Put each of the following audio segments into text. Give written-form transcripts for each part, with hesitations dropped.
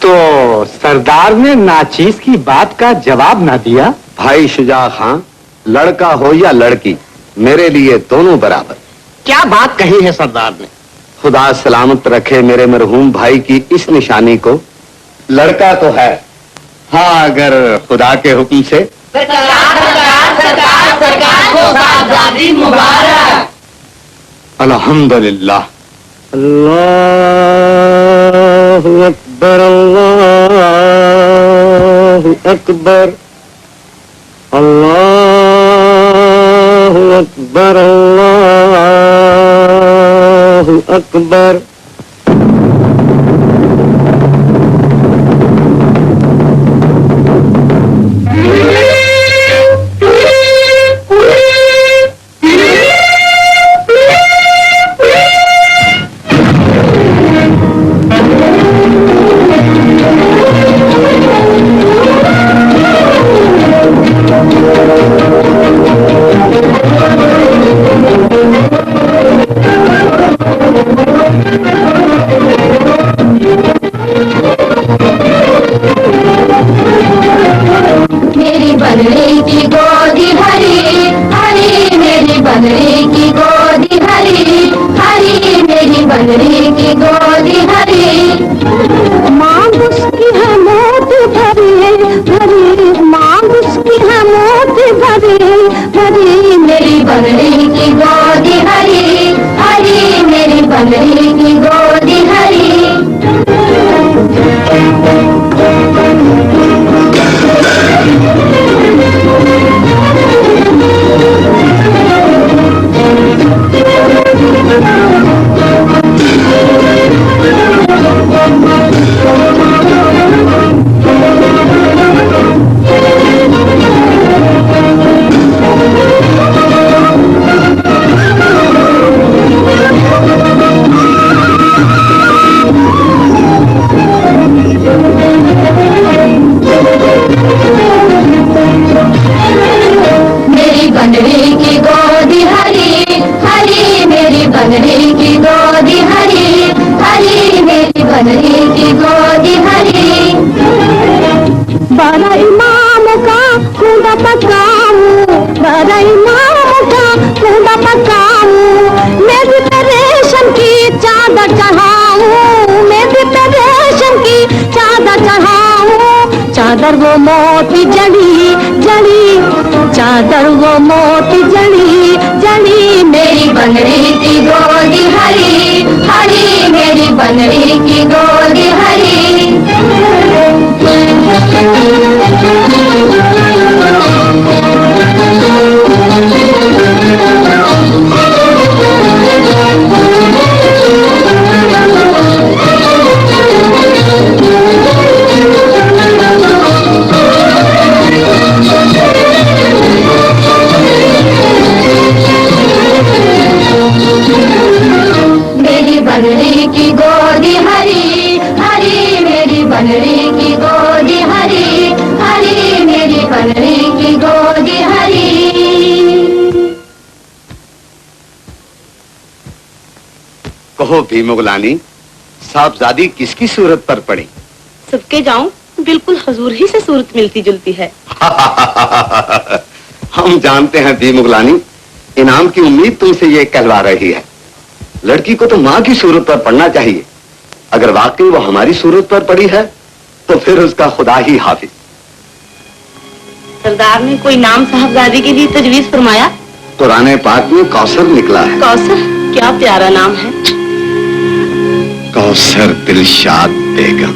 तो सरदार ने नाचीज की बात का जवाब ना दिया। भाई शुजा खान, लड़का हो या लड़की, मेरे लिए दोनों बराबर। क्या बात कही है सरदार ने? खुदा सलामत रखे मेरे मरहूम भाई की इस निशानी को। लड़का तो है, हाँ, अगर खुदा के हुक्म से। सरकार को आजादी मुबारक। अल्हम्दुलिल्लाह। अल्लाहु अकबर, अल्लाहु अकबर, अल्लाहु अकबर, अल्लाहु अकबर। मेरी बंदरी की गोदी हरी हरी, मेरी बंदरी की गोदी हरी हरी, मेरी बंदरी की गोदी हरी। मांग उसकी है मोत भरी भरी, मांग उसकी है मोत भरी भरी, मेरी बंदरी की गोदी हरी हरी, मेरी बंदरी की गोदी हरी। मेरी बंदरी की गोदी हरी हरी, मेरी बंदरी की गोदी हरी हरी, मेरी बंदरी की गोदी हरी। 12 इमाम का खुदा पकाऊं, 12 इमाम का खुदा पकाऊं, मैं भी रेशम की चादर चढ़ाऊं, मैं भी रेशम की चादर चढ़ाऊं। चादर वो मोती जड़ी जड़ी, चादर वो मोती जड़ी जड़ी, मेरी बंदरी की गोदी हरी हरी, मेरी बंदरी की गोदी हरी। बनरी की गोदी हरी हरी मेरी बनरी की गोदी हरी। कहो भीमुगलानी, साहबजादी किसकी सूरत पर पड़ी? सबके जाऊं, बिल्कुल हजूर ही से सूरत मिलती जुलती है। हम जानते हैं भीमुगलानी, इनाम की उम्मीद तुमसे ये कहलवा रही है। लड़की को तो माँ की सूरत पर पढ़ना चाहिए। अगर वाकई वो हमारी सूरत पर पड़ी है तो फिर उसका खुदा ही हाफिज। सरदार ने कोई नाम साहबजादी के लिए तजवीज फरमाया? कुरान पाक में कौसर निकला है। कौसर, क्या प्यारा नाम है। कौसर दिलशाद बेगम।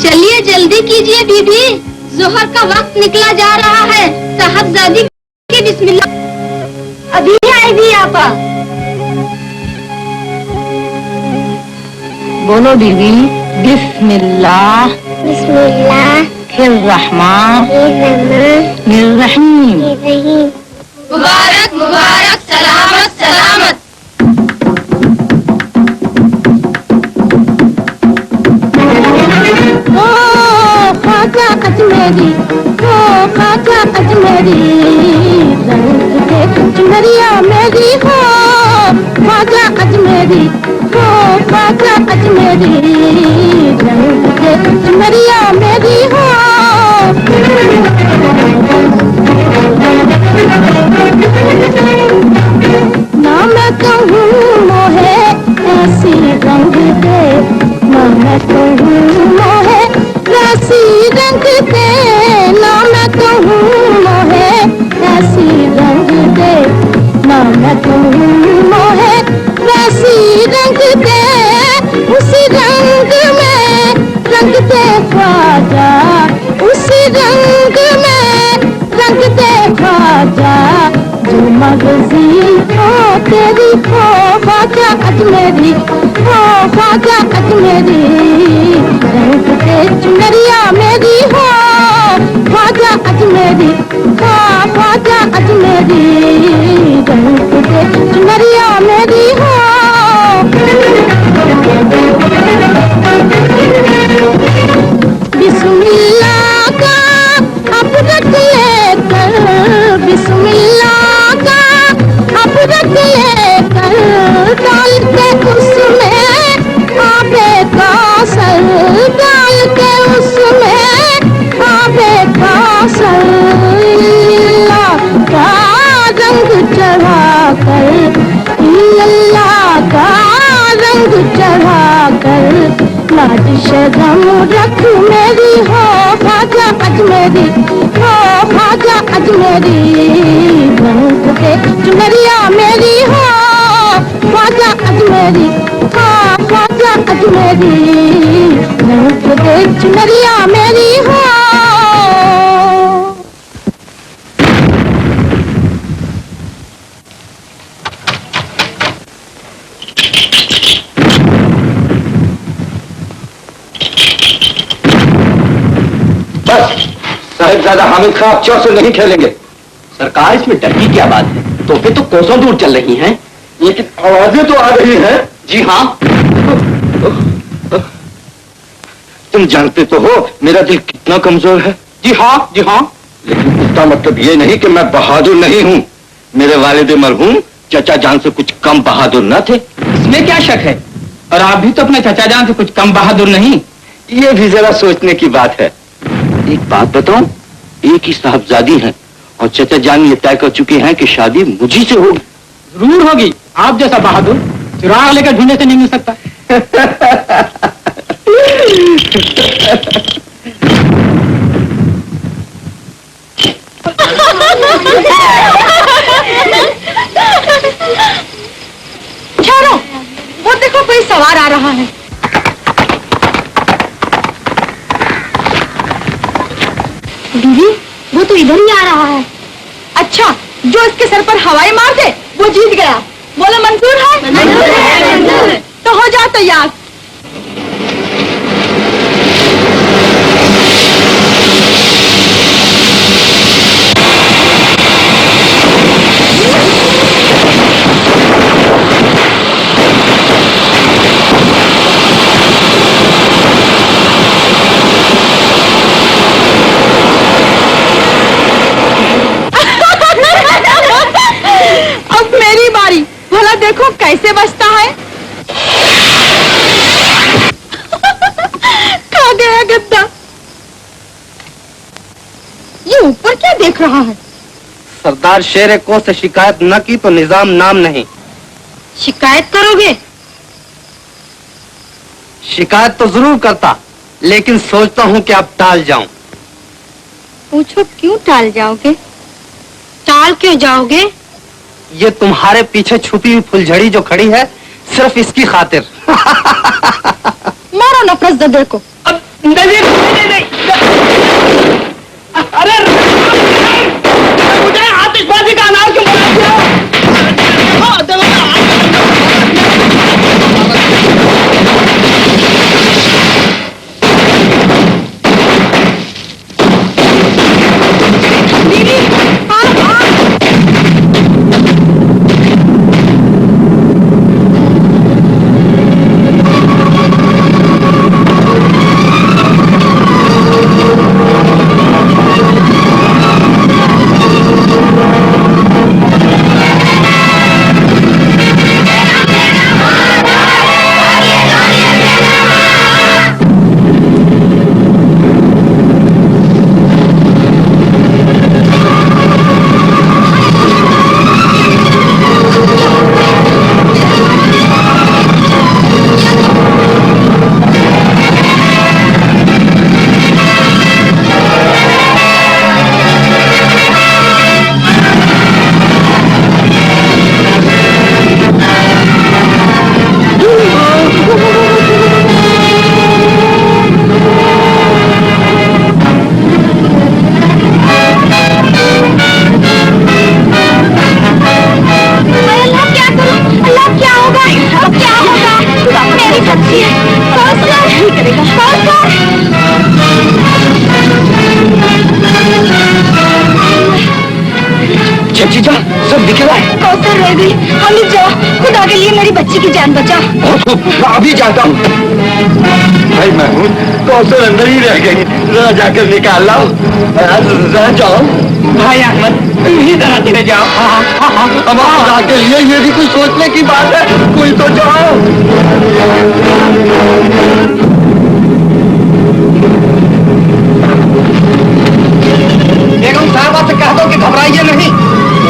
चलिए जल्दी कीजिए बीबी, जोहर का वक्त निकला जा रहा है। साहबजादी की बिस्मिल्लाह। अभी आएगी आपा। बोलो बीबी। बिस्मिल्लाह बिस्मिल्लाह रहमान रहीम। मुबारक मुबारक, सलामत सलामत। ओ ख्वाजा अजमेरी, ओ ख्वाजा अजमेरी, रंग के चुनरिया मेरी हो ख्वाजा अजमेरी, हो ख्वाजा अजमेरी, रंग के चुनरिया मेरी हो। ना मैं कहूँ मोहे ऐसी रंग दे, ना मैं कहूँ मोहे ऐसी रंग दे, ना मैं कहूँ मोहे ऐसी रंग दे, ना मैं कहूँ मोहे ऐसी रंग दे। उसी रंग में रंग दे ख्वाजा, उसी रंग में रंग दे ख्वाजा, जो मगजी हो तेरी हो ख्वाजा अजमेरी, हो ख्वाजा अजमेरी, रंग दे चुनरिया मेरी हो ख्वाजा अजमेरी, हो ख्वाजा अजमेरी, रंग दे चुनरिया मेरी हो। बिस्मिल्लाह का अबरत लेकर, बिस्मिल्लाह का अबरत लेकर, डाल के उसमें आबे कौसर, डाल के उसमें आबे कौसर, अल्लाह का रंग चढ़ा कर, अल्लाह का रंग चढ़ा कर, लाज शर्म रख मेरी हो ख्वाजा अजमेरी, हो ख्वाजा अजमेरी, रंग दे चुनरिया मेरी हो ख्वाजा अजमेरी, हो ख्वाजा अजमेरी, रंग दे चुनरिया मेरी हो। साहिबजादा हामिद खां अब चौर से नहीं खेलेंगे। सरकार, इसमें डर की क्या बात है? तोपें तो कोसों दूर चल रही हैं। लेकिन आवाजें तो आ रही हैं। जी हाँ। तुम जानते तो हो मेरा दिल कितना कमजोर है। जी हाँ, जी हाँ। लेकिन इसका मतलब ये नहीं कि मैं बहादुर नहीं हूँ। मेरे वालिद मरहूम चचा जान से कुछ कम बहादुर न थे। इसमें क्या शक है? और आप भी तो अपने चचा जान से कुछ कम बहादुर नहीं। ये भी जरा सोचने की बात है। एक बात बताऊं, एक ही साहबजादी हैं और चचा जान ये तय कर चुके हैं कि शादी मुझी से होगी। जरूर होगी। आप जैसा बहादुर चिराग लेकर ढूंढने से नहीं मिल सकता। ठहरो, वो देखो कोई सवार आ रहा है। दीदी, वो तो इधर ही आ रहा है। अच्छा, जो इसके सर पर हवाई मार दे वो जीत गया। बोलो मंजूर है? मंजूर है। तो हो जाओ तैयार। रहा है? सरदार शेर को से शिकायत न की तो निजाम नाम नहीं। शिकायत करोगे? शिकायत तो जरूर करता, लेकिन सोचता हूँ कि अब टाल जाऊं। पूछो क्यों टाल जाओगे? टाल क्यों जाओगे? ये तुम्हारे पीछे छुपी हुई फुलझड़ी जो खड़ी है, सिर्फ इसकी खातिर। मारो नफरत ज़दे को। अब नहीं। अरे मुझे आतिशबाजी का अनार क्यों बनाते हो? चीजा सब दिख रहा है। कौसर रह गई, हामिद जाओ, खुदा के लिए मेरी बच्ची की जान बचा। अभी जाता हूँ। भाई महमूद, कौसर अंदर ही रह गई, जरा जाकर निकाल लाओ। जरा जाओ। भाई अहमद, तुम ही जरा धीरे जाओ। अब खुदा के लिए ये भी कुछ सोचने की बात है, कोई तो जाओ। बेगम साहबा से कह दो कि घबराइए नहीं,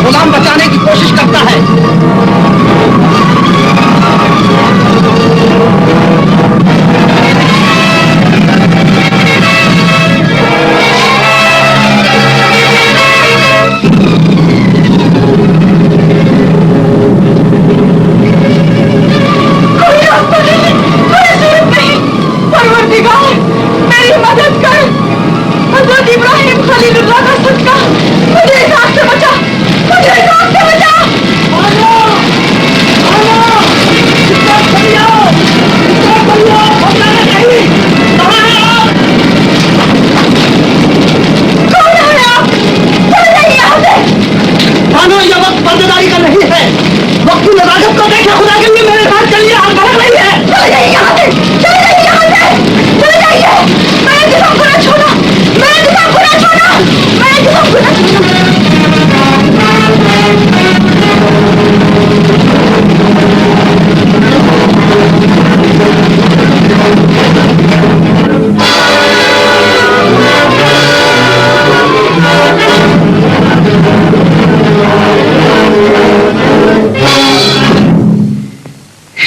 गुलाम बचाने की कोशिश करता है। कोई रास्ता नहीं, कोई सूरत नहीं। परवरदिगार, मेरी मदद कर। हज़रत इब्राहिम खलीलुल्लाह का सदका, मुझे इस आग से बचा, मुझे इस आग से बचा। कौन है आप? चल जाइए यहाँ से। मानो ये वक्त पर्देदारी का नहीं है, वक्त की नजाकत को देखे, खुदा के लिए मेरे साथ चलिए, आप भड़क रही है। चले जाइए यहाँ से, चले जाइए यहाँ से, चले जाइए। मैं इंतजाम को ना छोड़ा, मैं इंतजाम को ना छोड़ा, मैं इंतजाम को ना छोड़ा।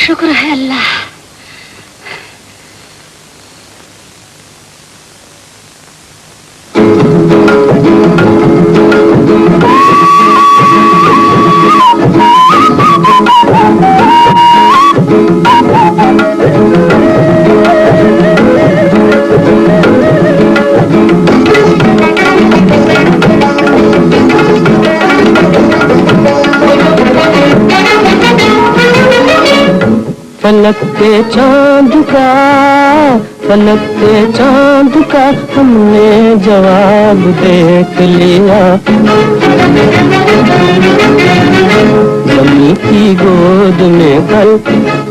शुक्र है अल्लाह। फलक पे चांद का, फलक पे चांद का हमने जवाब देख लिया। ज़मीं की गोद में कल,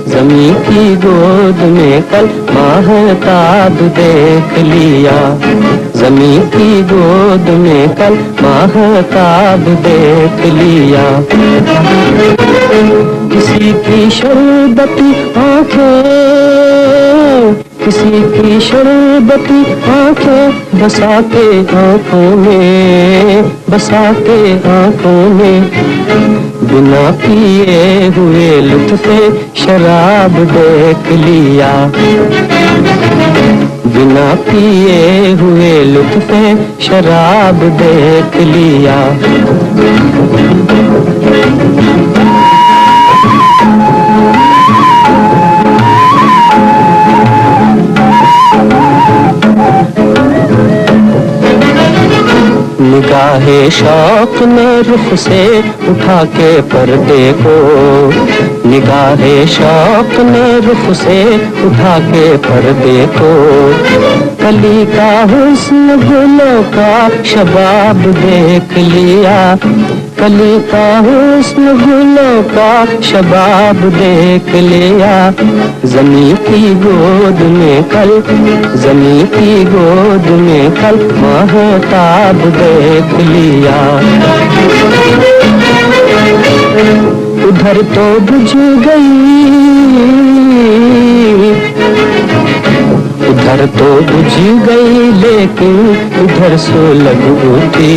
ज़मीं की गोद में कल माहताब देख लिया। ज़मीं की गोद में कल माहताब देख लिया। किसी की शरबती आंखें, किसी की शरबती आंखें बसा के आंखों में, बसा के आंखों में, बिना पिए हुए लुत्फ़े शराब देख लिया, बिना पिए हुए लुत्फ़े शराब देख लिया। निगाहे शौक ने रुख से उठा के पर्दे को, निगाहे शौक ने रुख से उठा के पर्दे को, कली का हुस्न गुलों का शबाब देख लिया, कली का हुस्न गुलों का शबाब देख लिया। ज़मीं की गोद में कल, ज़मीं की गोद में कल महताब देख लिया। उधर तो बुझ गई, उधर तो बुझ गई लेकिन उधर सुलग उठी,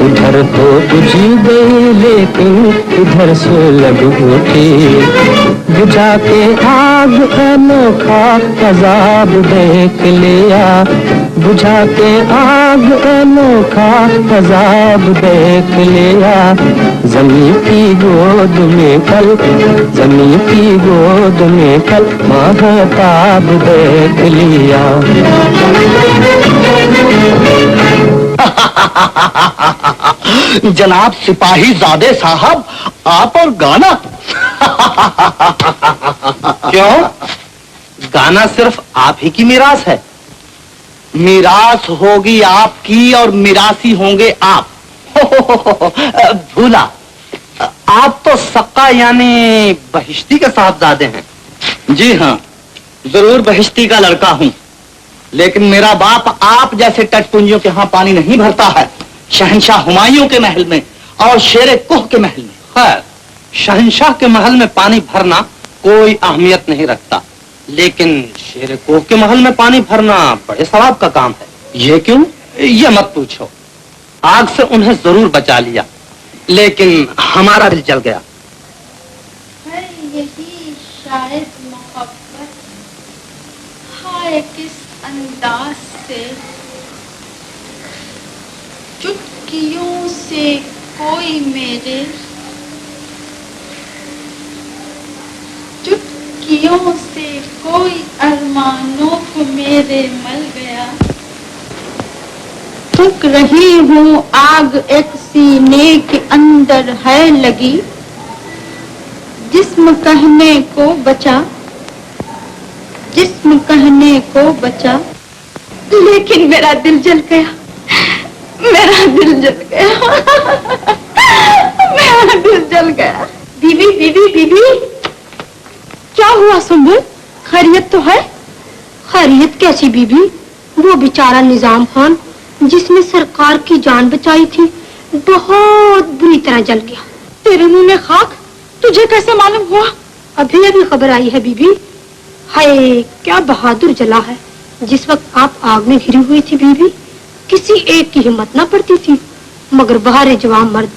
उधर तो बुझ गई लेकिन उधर सुलग उठी। बुझा के आग अनोखा अज़ाब देख लिया, बुझा के आग अनोखा अज़ाब देख लिया। ज़मीं की गोद में कल, ज़मीं की गोद में कल महताब देख लिया। जनाब सिपाही ज़ादे साहब, आप और गाना। क्यों? गाना सिर्फ आप ही की मीरास है? मीरास होगी आपकी और मिरासी होंगे आप। भूला, आप तो सक्का यानी बहिश्ती के साहबजादे हैं। जी हाँ, जरूर बहिश्ती का लड़का हूँ, लेकिन मेरा बाप आप जैसे टटपुंजियों के यहाँ पानी नहीं भरता है। शहंशाह हुमायूं के महल में और शेरे कुह के महल में। खैर, शहंशाह के महल में पानी भरना कोई अहमियत नहीं रखता, लेकिन शेरे कोह के महल में पानी भरना बड़े सवाब का काम है। ये क्यों? ये मत पूछो। आग से उन्हें जरूर बचा लिया, लेकिन हमारा दिल जल गया। है यही शायद मोहब्बत, हाय किस अंदाज से, चुटकियों से कोई मेरे, चुटकियों से कोई अरमानों को मेरे मल गया। फूंक रही हूँ आग एक सीने के अंदर है लगी, जिस्म कहने को बचा, जिस्म कहने को बचा, लेकिन मेरा दिल जल गया, मेरा दिल जल गया, मेरा दिल जल गया। बीबी बीबी बीबी, क्या हुआ सुंबुल? खैरियत तो है? खैरियत कैसी बीबी? वो बेचारा निजाम खान जिसने सरकार की जान बचाई थी, बहुत बुरी तरह जल गया। तेरे मुंह में खाक, तुझे कैसे मालूम हुआ? अभी अभी खबर आई है बीबी। हाय क्या बहादुर जला है। जिस वक्त आप आग में घिरी हुई थी बीबी, किसी एक की हिम्मत न पड़ती थी, मगर बाहर जवान मर्द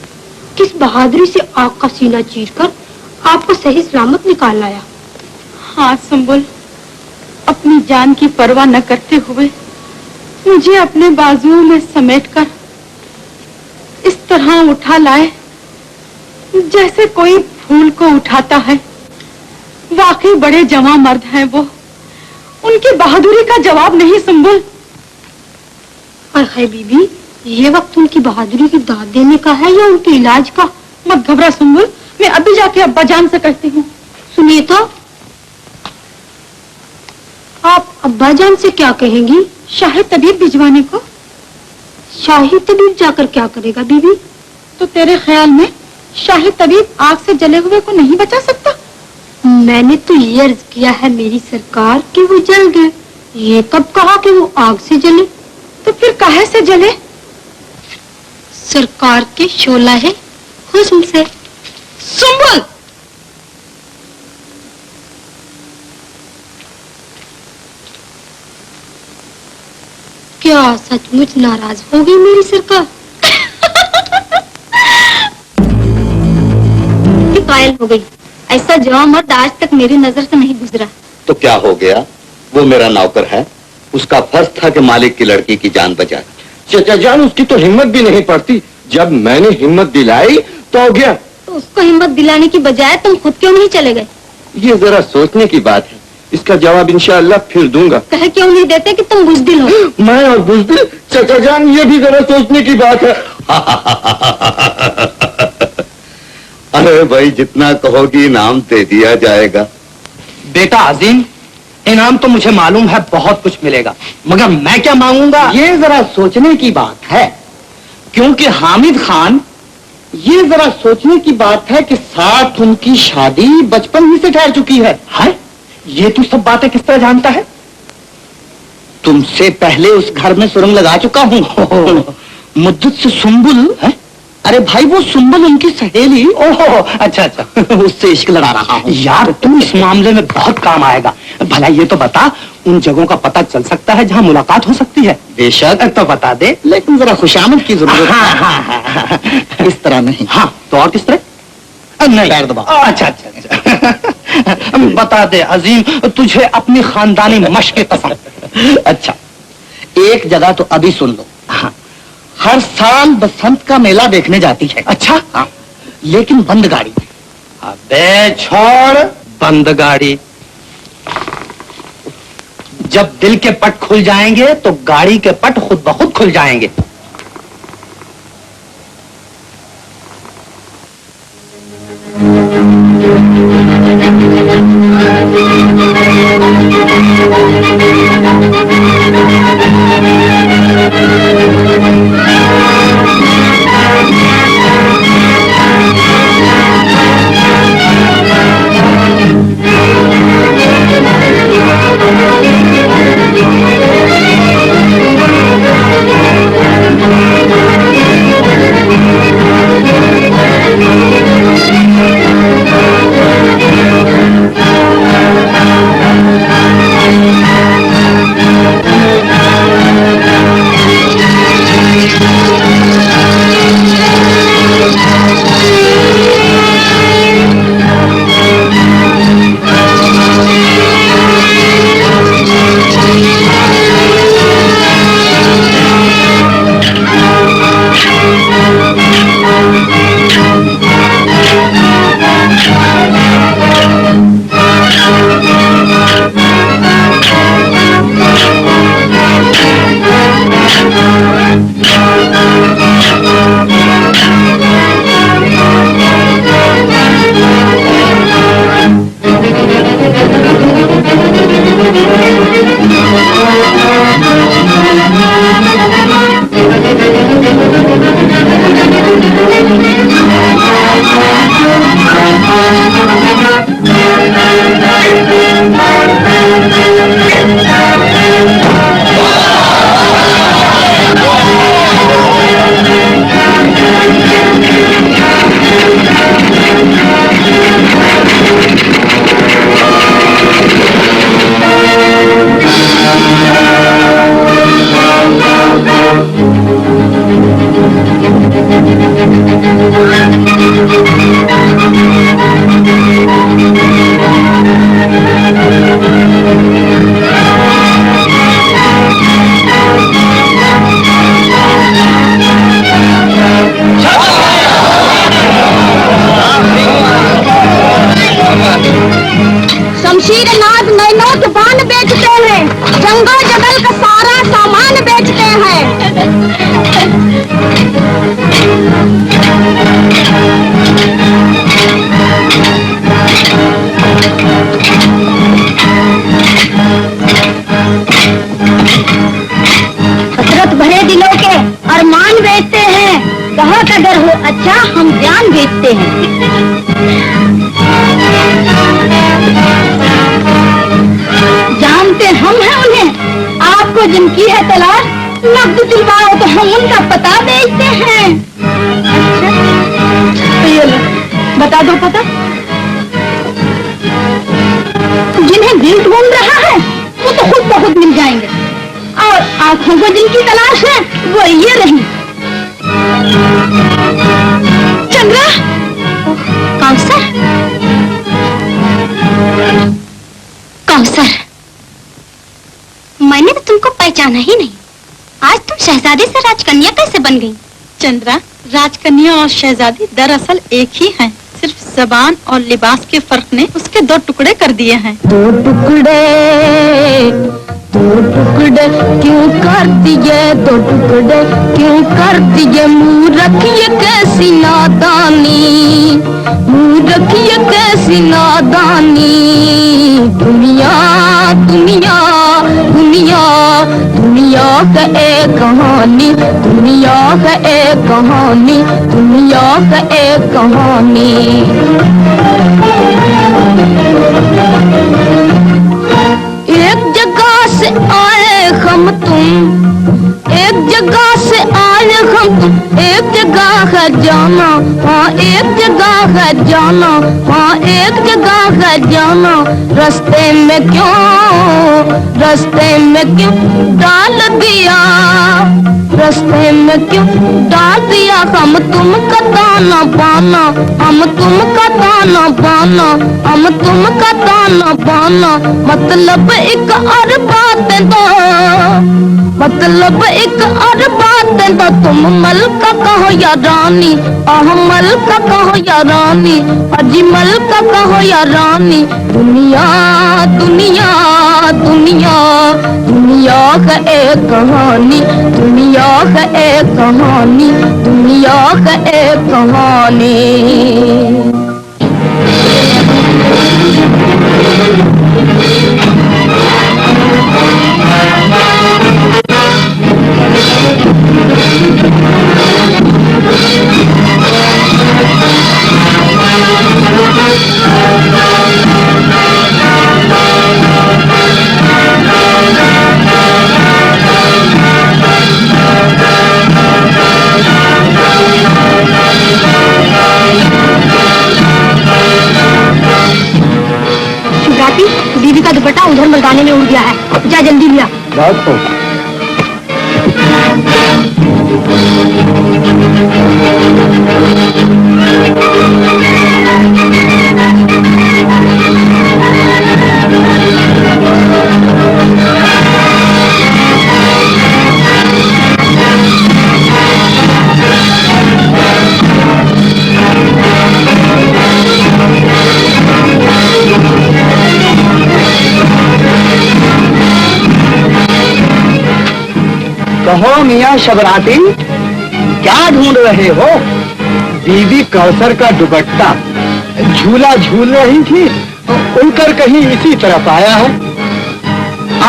किस बहादुरी से आग का सीना चीरकर आपको सही सलामत निकाल लाया। हाँ सुंबुल, अपनी जान की परवाह न करते हुए मुझे अपने बाजुओं में समेटकर इस तरह उठा लाए जैसे कोई फूल को उठाता है। वाकई बड़े जवां मर्द हैं वो, उनकी बहादुरी का जवाब नहीं सुंबुल। हाय बीबी, ये वक्त उनकी बहादुरी की दाद देने का है या उनके इलाज का? मत घबरा सुंबुल, मैं अभी जाके अब्बा जान से कहती हूँ। सुनिए तो, आप अब्बा जान से क्या कहेंगी? शाही तबीब भिजवाने को। शाही तबीब जाकर क्या करेगा बीबी? तो तेरे ख्याल में शाही तबीब आग से जले हुए को नहीं बचा सकता? मैंने तो ये अर्ज किया है मेरी सरकार कि वो जल गए, ये कब कहा कि वो आग से जले? तो फिर काहे से जले? सरकार के शोला है हुस्न से। सुंबुल, क्या सचमुच नाराज हो गई मेरी सरकार? कायल हो गई। ऐसा जवान मर्द आज तक मेरी नजर से नहीं गुजरा। तो क्या हो गया? वो मेरा नौकर है, उसका फर्ज था कि मालिक की लड़की की जान बचाए। चचा जान, उसकी तो हिम्मत भी नहीं पड़ती। जब मैंने हिम्मत दिलाई तो हो गया। तो उसको हिम्मत दिलाने की बजाय तुम खुद क्यों नहीं चले गए? ये जरा सोचने की बात है, इसका जवाब इंशाअल्लाह फिर दूंगा। कह क्यों नहीं देते कि तुम बुजदिल हो? मैं और बुजदिल? चचा जान, ये भी जरा सोचने की बात है। अरे भाई, जितना कहोगी इनाम दे दिया जाएगा। बेटा अजीम, इनाम तो मुझे मालूम है बहुत कुछ मिलेगा, मगर मैं क्या मांगूंगा? ये जरा सोचने की बात है, क्योंकि हामिद खान, ये जरा सोचने की बात है कि साथ उनकी शादी बचपन ही से ठहर चुकी है। है? ये तू सब बातें किस तरह जानता है? तुमसे पहले उस घर में सुरंग लगा चुका हूँ। मुद्दत से सुंबुल है? अरे भाई, वो सुंबल उनकी सहेली। ओहो, अच्छा अच्छा। उससे इश्क लड़ा रहा हूँ। यार, तू इस मामले में बहुत काम आएगा। भला ये तो बता, उन जगहों का पता चल सकता है जहाँ मुलाकात हो सकती है? बेशक। तो बता दे, लेकिन जरा खुशामद की जरूरत हाँ, है। हाँ, हाँ, हाँ। इस तरह नहीं। हाँ, तो और किस तरह? नहीं। पैर दबा। अच्छा अच्छा अच्छा। बता दे अजीम, तुझे अपनी खानदानी मश्क की कसम। अच्छा, एक जगह तो अभी सुन लो। हाँ। हर साल बसंत का मेला देखने जाती है। अच्छा? हाँ, लेकिन बंद गाड़ी। अबे छोड़ बंद गाड़ी। जब दिल के पट खुल जाएंगे तो गाड़ी के पट खुद ब खुद खुल जाएंगे। शमशीर नाज नैनो दुकान बेचते हैं, जंगो जबल का सारा सामान बेचते हैं। हसरत भरे दिलों के अरमान बेचते हैं, बहुत अगर हो अच्छा हम जान बेचते हैं। जानते हम हैं उन्हें, आपको जिनकी है तलाश, नब्ज दिलवाओ तो हम उनका पता बेचते हैं। अच्छा, तो ये लो, बता दो पता। जिन्हें दिल ढूंढ रहा है वो तो खुद ब खुद मिल जाएंगे, और आंखों को जिनकी तलाश है वो ये रही। चंद्रा, कौसर, कौसर, मैंने तो तुमको पहचाना ही नहीं। आज तुम शहजादे से राजकन्या कैसे बन गई? चंद्रा, राजकन्या और शहजादी दरअसल एक ही हैं। सिर्फ जबान और लिबास के फर्क ने उसके दो टुकड़े कर दिए हैं। दो टुकड़े क्यों कर दिए, दो टुकड़े क्यों कर दिए? मूर्ख ये कैसी नादानी, मूर्ख ये कैसी नादानी। दुनिया दुनिया दुनिया दुनिया का एक कहानी, दुनिया का एक कहानी, दुनिया का एक कहानी। एक जगह से आए हम तुम, एक जगह से आए हम तुम, एक जगह है जाना, हाँ एक जगह है जाना, हाँ एक जगह है जाना। रास्ते में क्यों डाल दिया, रास्ते में क्यों डाल दिया? हम तुम का ताना बाना, हम तुम का ताना बाना, हम तुम का ताना बाना। मतलब एक और बात दो, मतलब एक और बात दो। तुम मलका कहो या रानी, आह मलका कहो या रानी, अजी मलका कहो या रानी। दुनिया दुनिया दुनिया दुनिया का एक कहानी, दुनिया का एक कहानी, दुनिया का एक कहानी। दीदी का दुपट्टा उधर मर्दाने में उड़ गया है, जा जल्दी लिया। कहो मियाँ शबराती, क्या ढूंढ रहे हो? बीवी कौसर का दुपट्टा झूला झूल रही थी, उड़कर कहीं इसी तरफ आया है।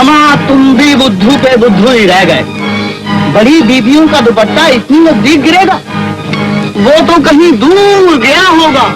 अमा तुम भी बुद्धू पे बुद्धू ही रह गए। बड़ी बीबियों का दुपट्टा इतनी नजदीक गिरेगा? वो तो कहीं दूर गया होगा।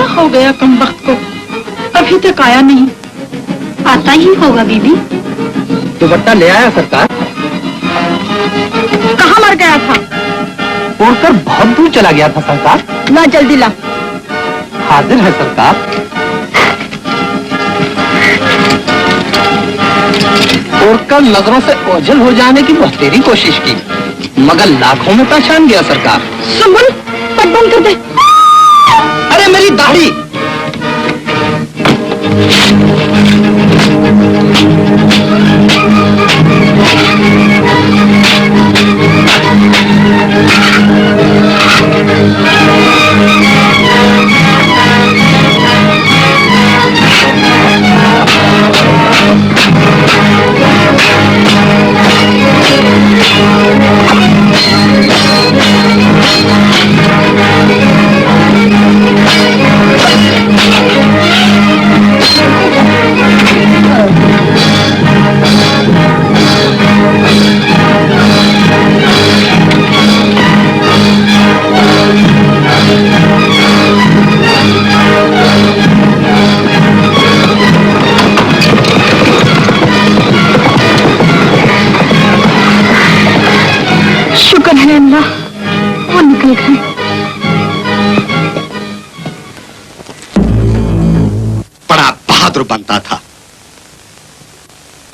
हो गया कमबख्त को, अभी तक आया नहीं। आता ही होगा बीबी। दुपट्टा ले आया सरकार। कहाँ मर गया था? उड़कर बहुत दूर चला गया था सरकार। ला जल्दी ला। हाजिर है सरकार। उड़कर नजरों से ओझल हो जाने की बहतेरी कोशिश की, मगर लाखों में पहचान गया सरकार। सुमन, पट बंद कर दे। अरे मेरी दाढ़ी!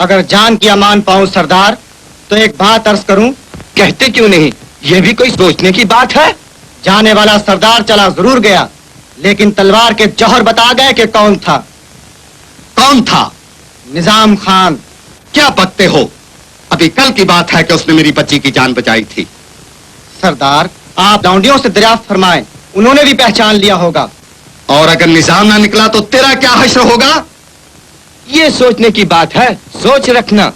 अगर जान की अमान पाऊं सरदार, तो एक बात अर्ज करूं। कहते क्यों नहीं? ये भी कोई सोचने की बात है। जाने वाला सरदार चला जरूर गया, लेकिन तलवार के जौहर बता गए कि कौन था। कौन था? निजाम खान। क्या पकते हो? अभी कल की बात है कि उसने मेरी बच्ची की जान बचाई थी। सरदार, आप लौंडियों से दरियाफ्त फरमाएं, उन्होंने भी पहचान लिया होगा। और अगर निजाम ना निकला तो तेरा क्या हश्र होगा? ये सोचने की बात है, सोच रखना।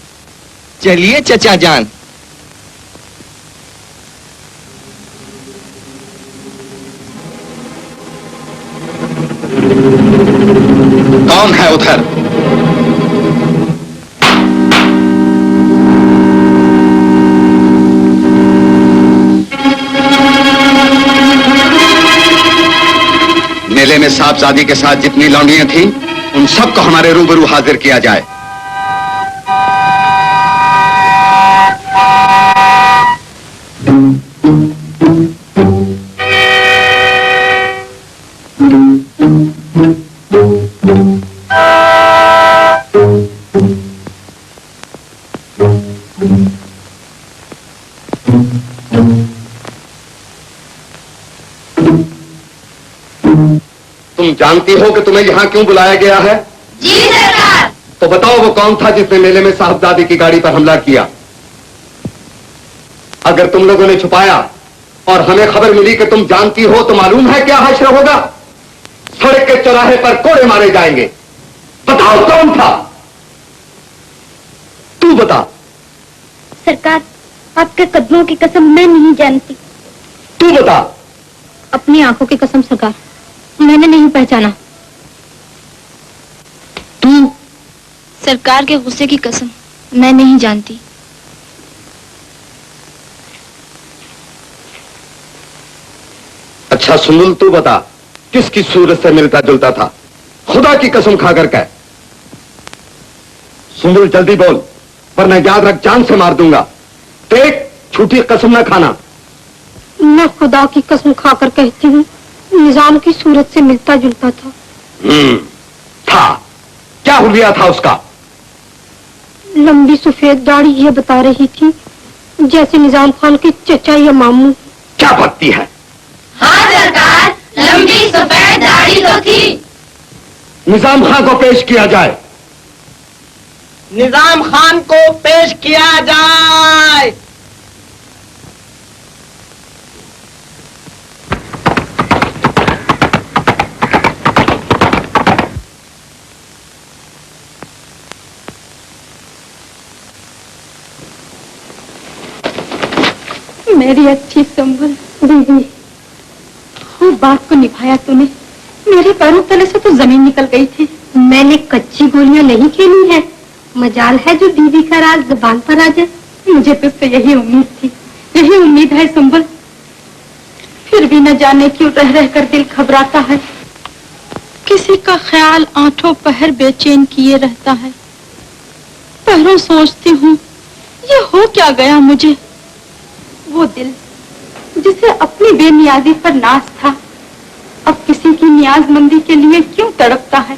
चलिए चचा जान। कौन है उधर? मेले में साहबजादी के साथ जितनी लौंडियां थीं, उन सबको हमारे रूबरू हाजिर किया जाए। तुम जानती हो कि तुम्हें यहां क्यों बुलाया गया है? जी सरकार। तो बताओ वो कौन था जिसने मेले में साहबजादी की गाड़ी पर हमला किया? अगर तुम लोगों ने छुपाया और हमें खबर मिली कि तुम जानती हो, तो मालूम है क्या हश्र होगा? सड़क के चौराहे पर कोड़े मारे जाएंगे। बताओ कौन था? तू बता। सरकार, आपके कदमों की कसम मैं नहीं जानती। तू बता। अपनी आंखों की कसम सरकार, मैंने नहीं पहचाना। तू? सरकार के गुस्से की कसम, मैं नहीं जानती। अच्छा सुनुल, तू बता, किसकी सूरत से मिलता जुलता था? खुदा की कसम खाकर कह। सुनुल जल्दी बोल, वरना याद रख जान से मार दूंगा। देख, झूठी कसम न खाना। मैं खुदा की कसम खाकर कहती हूँ, निजाम की सूरत से मिलता जुलता था। था। क्या हुलिया था उसका? लंबी सफेद दाढ़ी ये बता रही थी जैसे निजाम खान के चचा या मामू। क्या बकती है? हाँ सरकार, लंबी सफेद दाढ़ी तो थी। निजाम खान को पेश किया जाए। निजाम खान को पेश किया जाए। मेरी अच्छी संभल दीदी, खूब बात को निभाया तूने। मेरे पैरों तले से तो जमीन निकल गई थी। मैंने कच्ची गोलियां नहीं खेली है, मजाल है जो दीदी का राज जुबान पर आ जाए। मुझे तुझसे यही उम्मीद थी, यही उम्मीद है संभल। फिर भी न जाने क्यों रह रह कर दिल घबराता है। किसी का ख्याल आठों पहर बेचैन किए रहता है। पहरों सोचती हूँ ये हो क्या गया मुझे। वो दिल जिसे अपनी बेनियाजी पर नाज था, अब किसी की नियाजमंदी के लिए क्यों तड़पता है।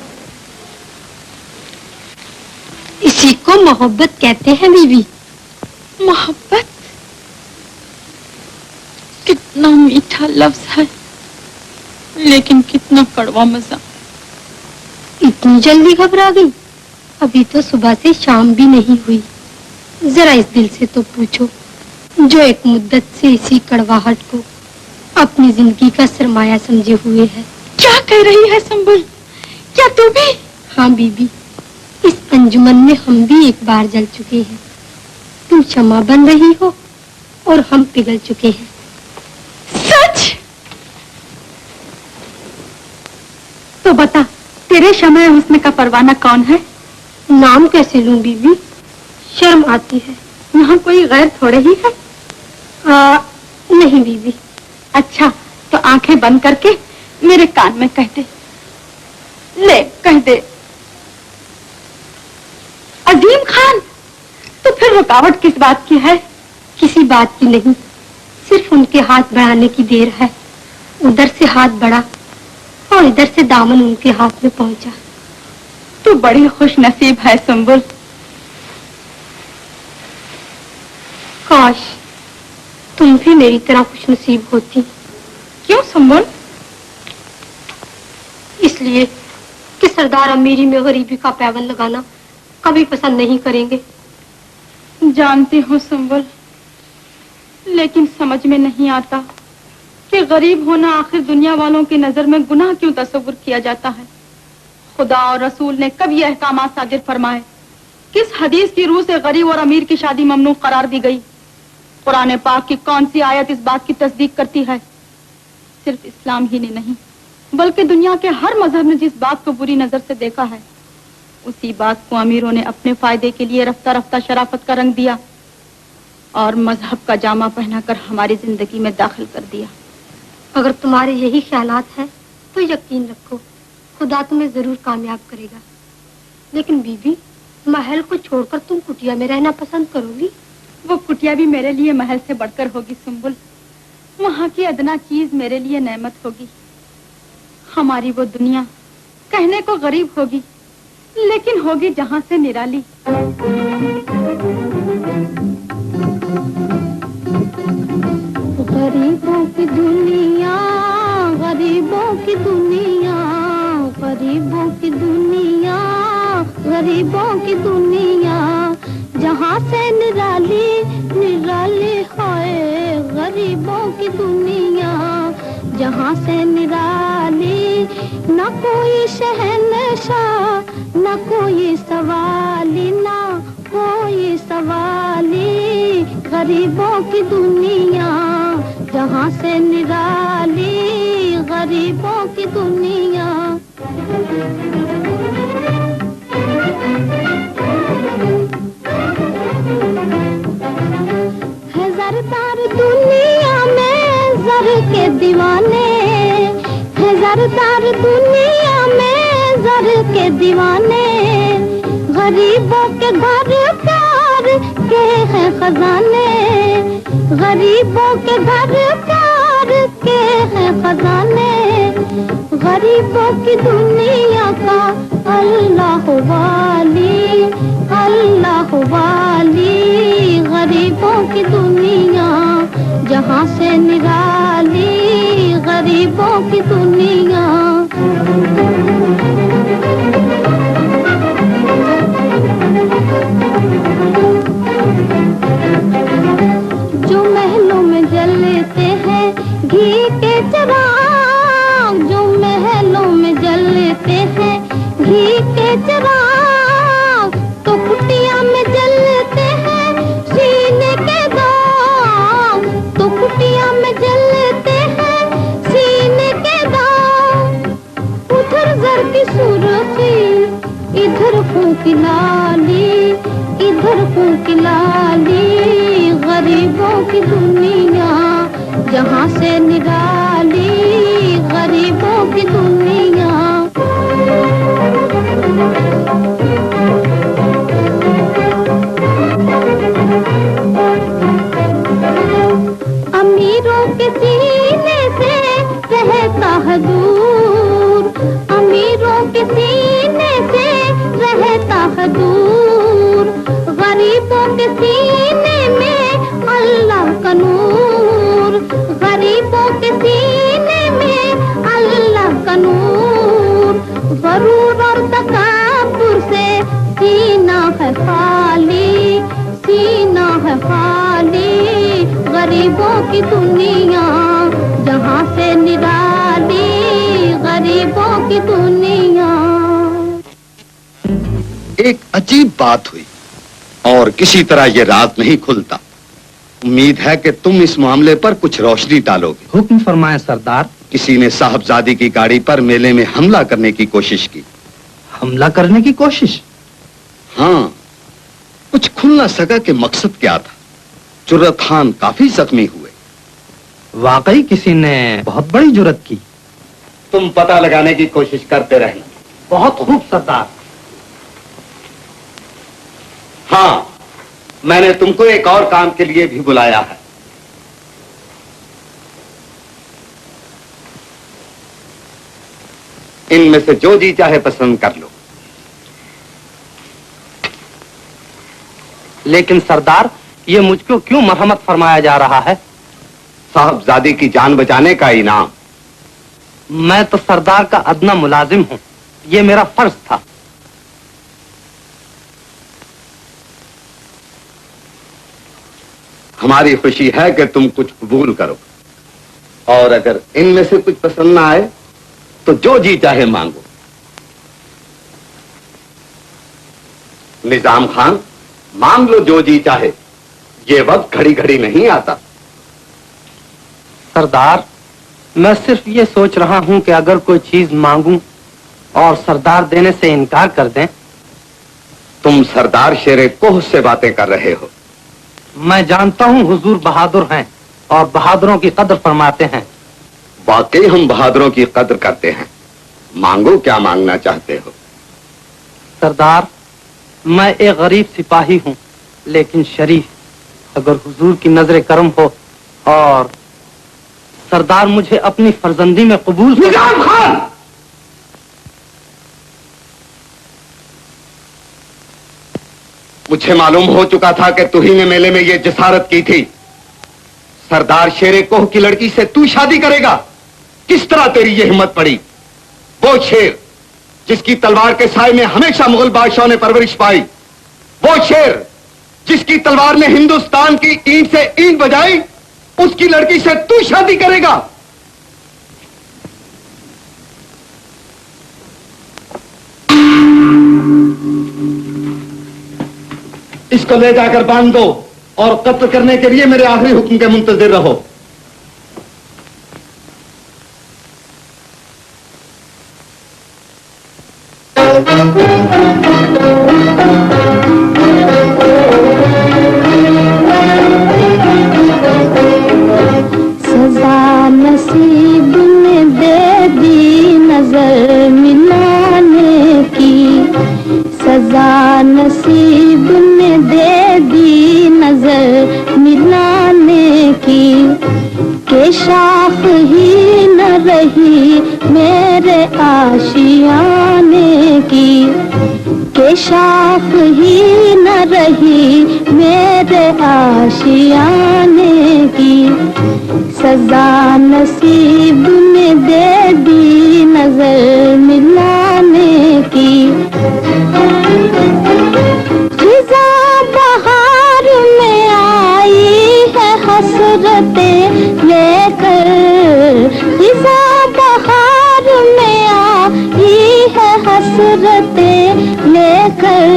इसी को मोहब्बत कहते हैं बीवी। मोहब्बत कितना मीठा लफ्ज है, लेकिन कितना कड़वा मजा। इतनी जल्दी घबरा गई? अभी तो सुबह से शाम भी नहीं हुई। जरा इस दिल से तो पूछो जो एक मुद्दत से इसी कड़वाहट को अपनी जिंदगी का सरमाया समझे हुए है। क्या कह रही है संबल? क्या तू भी? हाँ बीबी, इस अंजुमन में हम भी एक बार जल चुके हैं। तुम शमा बन रही हो और हम पिघल चुके हैं। सच? तो बता, तेरे शमा हुस्न का परवाना कौन है? नाम कैसे लूं बीबी, शर्म आती है। यहाँ कोई गैर थोड़े ही है। नहीं बीबी। अच्छा, तो आंखें बंद करके मेरे कान में कह दे। ले कह दे। अजीम खान। तो फिर रुकावट किस बात की है? किसी बात की नहीं, सिर्फ उनके हाथ बढ़ाने की देर है। उधर से हाथ बढ़ा और इधर से दामन उनके हाथ में पहुंचा। तू बड़ी खुश नसीब है संबुल। काश तुम भी मेरी तरह खुश नसीब होती। क्यों संबल? इसलिए कि सरदार अमीरी में गरीबी का पैबंद लगाना कभी पसंद नहीं करेंगे। जानती हूँ संबल, लेकिन समझ में नहीं आता कि गरीब होना आखिर दुनिया वालों की नजर में गुनाह क्यों तस्वुर किया जाता है। खुदा और रसूल ने कब ये अहकामात सादिर फरमाए? किस हदीस की रूह से गरीब और अमीर की शादी ममनू करार दी गई? कुरान पाक की कौन सी आयत इस बात की तस्दीक करती है? सिर्फ इस्लाम ही ने नहीं बल्कि दुनिया के हर मजहब ने जिस बात को बुरी नजर से देखा है, उसी बात को अमीरों ने अपने फायदे के लिए रफ्ता रफ्ता शराफत का रंग दिया और मजहब का जामा पहनाकर हमारी जिंदगी में दाखिल कर दिया। अगर तुम्हारे यही ख्यालात हैं तो यकीन रखो खुदा तुम्हें जरूर कामयाब करेगा। लेकिन बीबी, महल को छोड़कर तुम कुटिया में रहना पसंद करोगी? वो कुटिया भी मेरे लिए महल से बढ़कर होगी सुम्बुल। वहाँ की अदना चीज मेरे लिए नेमत होगी। हमारी वो दुनिया कहने को गरीब होगी, लेकिन होगी जहाँ से निराली। गरीबों की दुनिया, गरीबों की दुनिया, गरीबों की दुनिया, गरीबों की दुनिया, जहाँ से निराली निराली है। गरीबों की दुनिया जहाँ से निराली, न कोई शहंशाह न कोई सवाली, ना कोई सवाली। गरीबों की दुनिया जहाँ से निराली, गरीबों की दुनिया। है ज़रदार दुनिया में ज़र के दीवाने, है ज़रदार दुनिया में ज़र के दीवाने। गरीबों के घर प्यार के हैं खजाने, गरीबों के घर प्यार के हैं खजाने। गरीबों की दुनिया का अल्लाह वाली, अल्लाह वाली। गरीबों की दुनिया जहाँ से निराली, गरीबों की दुनिया। जो महलों में जलते हैं घी के चिराग, जो महलों में जलते हैं घी के चिराग, तो कुटिया में जलते हैं सीने के दाग, तो कुटिया में जलते हैं सीने के दाग। उधर जर की सुर्खी, इधर फूं की लाली, इधर फूं की लाली। गरीबों की दुनिया जहाँ से निराली, गरीबों की दुनिया। अमीरों के सीने से रहता है दूर, अमीरों के सीने से रहता है दूर। गरीबों के सीने में अल्लाह का नूर, गरीबों के सीने में अल्लाह का नूर। गरूर और तकब्बुर से सीना है खाली, सीना है खाली। गरीबों की दुनिया जहाँ से निराली, गरीबों की दुनिया। एक अजीब बात हुई और किसी तरह यह राज नहीं खुलता। उम्मीद है कि तुम इस मामले पर कुछ रोशनी डालोगे। हुक्म फरमाएं सरदार। किसी ने साहबजादी की गाड़ी पर मेले में हमला करने की कोशिश की। हमला करने की कोशिश? हाँ, कुछ खुल न सका कि मकसद क्या था। जुर्रत खान काफी जख्मी हुए। वाकई किसी ने बहुत बड़ी जुर्रत की। तुम पता लगाने की कोशिश करते रहना। बहुत खूब सरदार। हाँ, मैंने तुमको एक और काम के लिए भी बुलाया है। इनमें से जो जी चाहे पसंद कर लो। लेकिन सरदार, ये मुझको क्यों मरहमत फरमाया जा रहा है? साहबजादी की जान बचाने का इनाम। मैं तो सरदार का अदना मुलाजिम हूँ, ये मेरा फर्ज था। हमारी खुशी है कि तुम कुछ कबूल करो, और अगर इनमें से कुछ पसंद ना आए तो जो जी चाहे मांगो। निजाम खान, मांग लो जो जी चाहे, ये वक्त घड़ी घड़ी नहीं आता। सरदार, मैं सिर्फ ये सोच रहा हूँ कि अगर कोई चीज मांगूं और सरदार देने से इनकार कर दें। तुम सरदार शेरे कोह से बातें कर रहे हो। मैं जानता हूँ हुजूर बहादुर हैं और बहादुरों की कदर फरमाते हैं। वाकई हम बहादुरों की कदर करते हैं। मांगो, क्या मांगना चाहते हो? सरदार, मैं एक गरीब सिपाही हूँ लेकिन शरीफ। अगर हुजूर की नजर करम हो और सरदार मुझे अपनी फर्जंदी में कबूल। निजाम खान! मुझे मालूम हो चुका था कि तू ही ने मेले में यह जसारत की थी। सरदार शेरे कोह की लड़की से तू शादी करेगा? किस तरह तेरी यह हिम्मत पड़ी? वो शेर जिसकी तलवार के साए में हमेशा मुगल बादशाहों ने परवरिश पाई, वो शेर जिसकी तलवार ने हिंदुस्तान की ईंट से ईंट बजाई, उसकी लड़की से तू शादी करेगा? इसको ले जाकर बांध दो और कत्ल करने के लिए मेरे आखिरी हुक्म के मुंतजिर रहो। सजा नसीब ने दे दी नजर मिलाने की, सजा नसीब ने दे दी नजर मिलाने की, के शाख ही न रही मेरे आशियाने की, के शाख ही न रही मेरे आशियाने की, सजा नसीब ने दे दी नजर मिलाने की। खिज़ा बहार में आई है हसरतें लेकर, खिज़ा बहार में आई है हसरतें लेकर,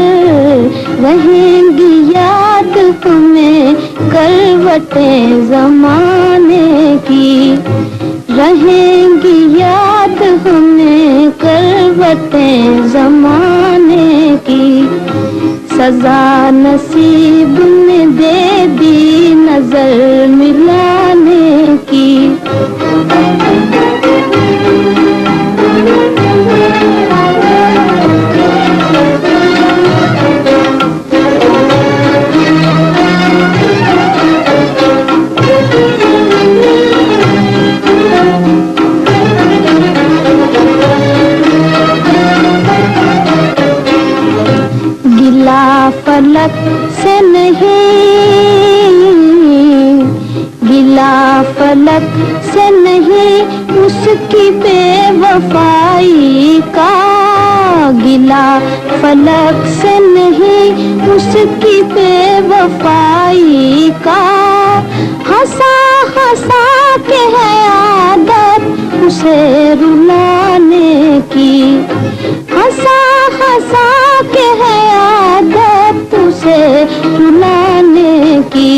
रहेंगी याद हमें करवटें ज़माने की, रहेंगी याद हमें करवटें ज़माने की, सजा नसीब ने दे दी नजर मिलाने की। गिला फलक से नहीं, गिला फलक से नहीं उसकी बेवफाई का, गिला फलक से नहीं उसकी बेवफाई का, हंसा हंसा के है आदत उसे रुलाने की, हंसा हंसा के है आदत उसे रुलाने की,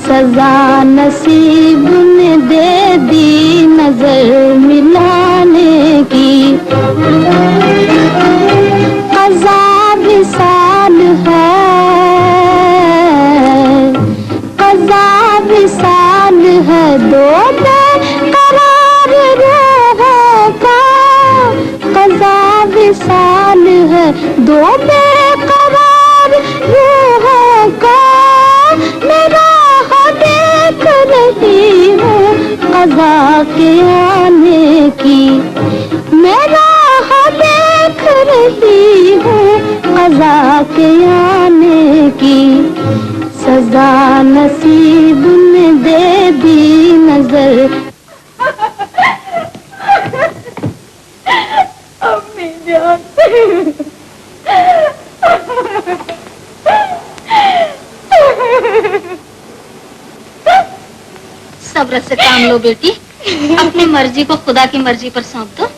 सजा नसीब ने दे दी नजर मिलाने की। क़ज़ा विसाल है, क़ज़ा विसाल है दो बेकरार रूहों का, क़ज़ा विसाल है दो बेकरार रूहों का, मेरा देख रही हूँ क़ज़ा के आने की, मेरा देख रही हूँ क़ज़ा के आने की, सजा नसीब ने दे दी नजर। अम्मी जान, सब्र से काम लो बेटी, अपनी मर्जी को खुदा की मर्जी पर सौंप दो।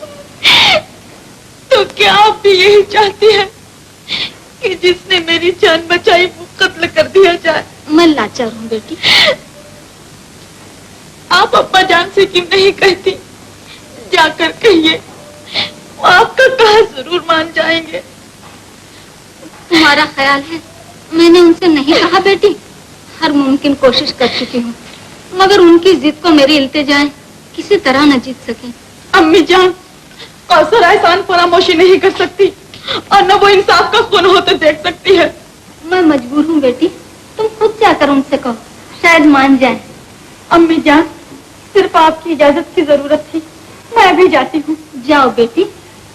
तो क्या आप भी यही चाहती है कि जिसने मेरी जान बचाई वो कत्ल कर दिया जाए? मैं लाचार हूँ बेटी। आप अब्बा जान से क्यों नहीं कहती? जाकर कहिए, वो आपका कहा जरूर मान जाएंगे। तुम्हारा ख्याल है मैंने उनसे नहीं कहा बेटी? हर मुमकिन कोशिश कर चुकी हूँ, मगर उनकी जिद को मेरी इल्तिजाएं किसी तरह न जीत सके। अम्मी जान, कौसर एहसान फरामोशी नहीं कर सकती और न वो इंसाफ का खून होते देख सकती है। मैं मजबूर हूँ बेटी, तुम खुद जाकर उनसे कहो, शायद मान जाए। अम्मी जान, सिर्फ आपकी इजाजत की जरूरत थी, मैं भी जाती हूँ। जाओ बेटी,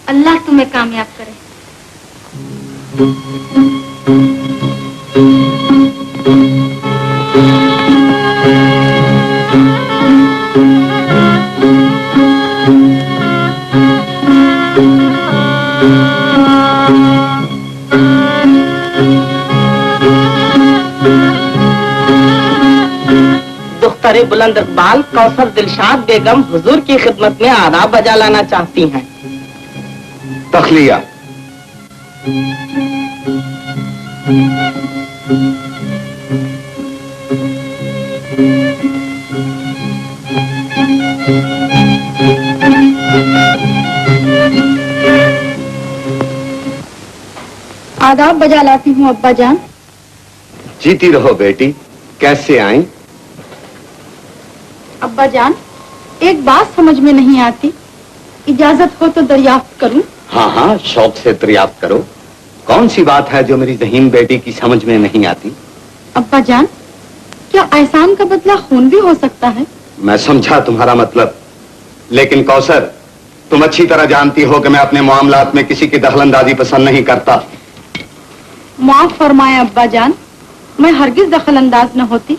अल्लाह तुम्हें कामयाब करे। दुख्तरे बुलंद इकबाल कौसर दिलशाद बेगम हुजूर की खिदमत में आदाब बजा लाना चाहती हैं। तखलिया। आदाब बजा लाती हूँ अब्बा जान। जीती रहो बेटी। कैसे आई? अब्बा जान, एक बात समझ में नहीं आती, इजाजत हो तो दरियाफ्त करूं? हाँ हाँ, शौक से दरियाफ्त करो। कौन सी बात है जो मेरी जहीन बेटी की समझ में नहीं आती? अब्बा जान, क्या एहसान का बदला खून भी हो सकता है? मैं समझा तुम्हारा मतलब, लेकिन कौसर, तुम अच्छी तरह जानती हो कि मैं अपने मामलात में किसी की दखलंदाजी पसंद नहीं करता। माफ फरमाए अब्बा जान, मैं हरगिज दखल अंदाज न होती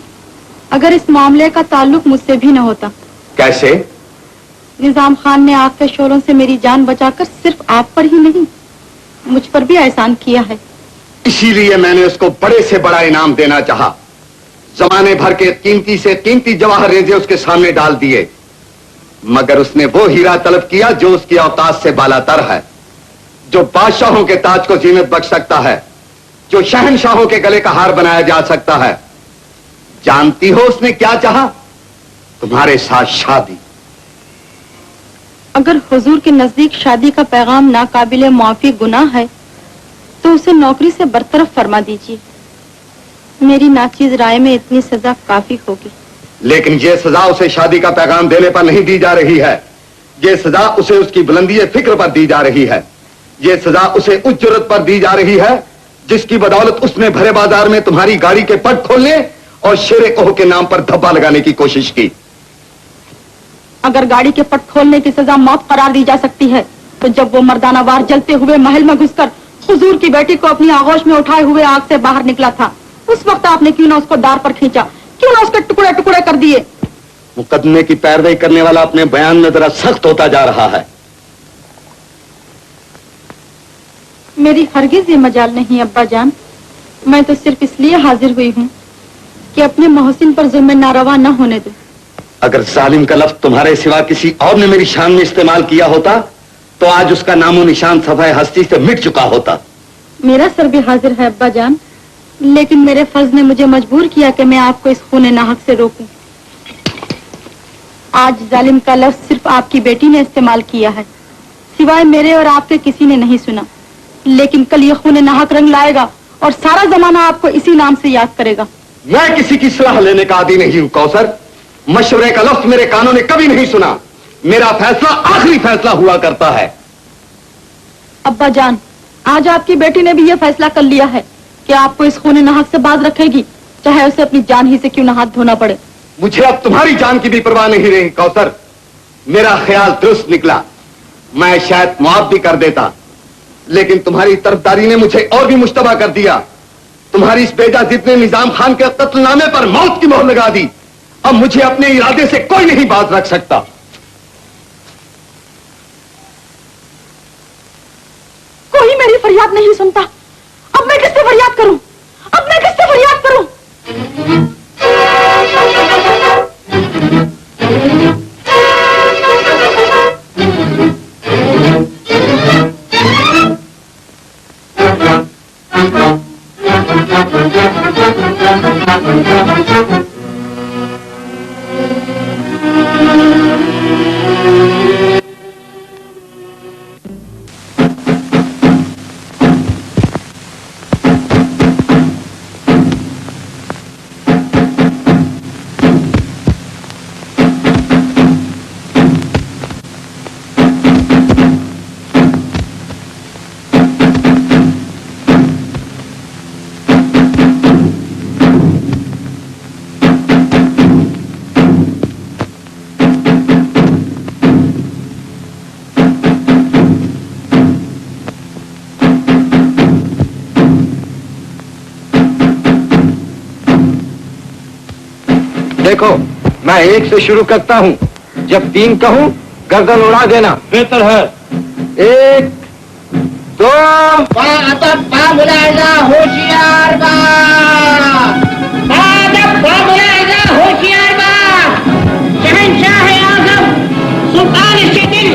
अगर इस मामले का ताल्लुक मुझसे भी न होता। कैसे? निजाम खान ने आग के शोरों से मेरी जान बचाकर सिर्फ आप पर ही नहीं, मुझ पर भी एहसान किया है। इसीलिए मैंने उसको बड़े से बड़ा इनाम देना चाहा। जमाने भर के कीमती से कीमती जवाहर रेजे उसके सामने डाल दिए, मगर उसने वो हीरा तलब किया जो उसकी औकात से बालातर है, जो बादशाहों के ताज को जीनत बख्श सकता है, जो शहनशाहों के गले का हार बनाया जा सकता है। जानती हो उसने क्या चाहा? तुम्हारे साथ शादी। अगर हुजूर के नजदीक शादी का पैगाम नाकाबिले मुआफी गुनाह है तो उसे नौकरी से बरतरफ फरमा दीजिए। मेरी नाचीज राय में इतनी सजा काफी होगी। लेकिन ये सजा उसे शादी का पैगाम देने पर नहीं दी जा रही है। ये सजा उसे उसकी बुलंदी फिक्र पर दी जा रही है। ये सजा उसे उस जुर्रत पर दी जा रही है जिसकी बदौलत उसने भरे बाजार में तुम्हारी गाड़ी के पट खोलने और शेरे कोह के नाम पर धब्बा लगाने की कोशिश की। अगर गाड़ी के पट खोलने की सजा मौत करार दी जा सकती है तो जब वो मर्दाना वार जलते हुए महल में घुसकर हुजूर की बेटी को अपनी आगोश में उठाए हुए आग से बाहर निकला था, उस वक्त आपने क्यों ना उसको दार पर खींचा, क्यों ना उसके टुकड़े टुकड़े कर दिए? मुकदमे की पैरवी करने वाला अपने बयान में जरा सख्त होता जा रहा है। मेरी हरगिज ये मजाल नहीं अब्बा जान। मैं तो सिर्फ इसलिए हाजिर हुई हूँ कि अपने मोहसिन पर जुल्म नारवा न होने दो। अगर जालिम का लफ्ज तुम्हारे सिवा किसी और ने मेरी शान में इस्तेमाल किया होता तो आज उसका नामो निशान सफाए हस्ती से मिट चुका होता। मेरा सर भी हाजिर है अब्बा जान, लेकिन मेरे फर्ज ने मुझे मजबूर किया कि मैं आपको इस खून नाहक से रोकूं। आज जालिम का लफ्ज सिर्फ आपकी बेटी ने इस्तेमाल किया है, सिवाय मेरे और आपके किसी ने नहीं सुना। लेकिन कल ये खून नाहक रंग लाएगा और सारा जमाना आपको इसी नाम से याद करेगा। मैं किसी की सलाह लेने का आदी नहीं हूं कौसर। मशवरे का लफ्ज मेरे कानों ने कभी नहीं सुना। मेरा फैसला आखिरी फैसला हुआ करता है। अब्बा जान, आज आपकी बेटी ने भी यह फैसला कर लिया है कि आपको इस खून नाहक से बाज रखेगी, चाहे उसे अपनी जान ही से क्यों न हाथ धोना पड़े। मुझे अब तुम्हारी जान की भी परवाह नहीं रही कौसर। मेरा ख्याल दुरुस्त निकला। मैं शायद मुआफ भी कर देता, लेकिन तुम्हारी तरफदारी ने मुझे और भी मुश्तबा कर दिया। तुम्हारी इस बेटा जिद ने निजाम खान के कत्लनामे पर मौत की मोहर लगा दी। अब मुझे अपने इरादे से कोई नहीं बात रख सकता। कोई मेरी फरियाद नहीं सुनता। अब मैं किससे फरियाद करूं? अब मैं किससे फरियाद करूं? देखो, मैं 1 से शुरू करता हूँ। जब 3 कहूँ गर्दन उड़ा देना। बेहतर है। 1, 2। होशियार होशियार शहंशाह आज़म सुल्तान दिल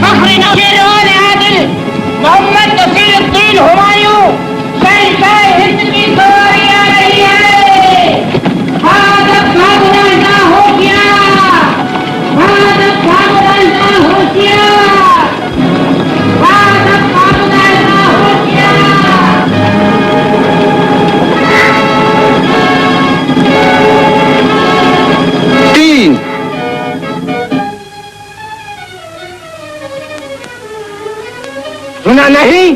फख्र नसीर आदिल मोहम्मद नसीरुद्दीन हुमायूं शहंशाह हिंद की सवारी आ रही है। सुना नहीं?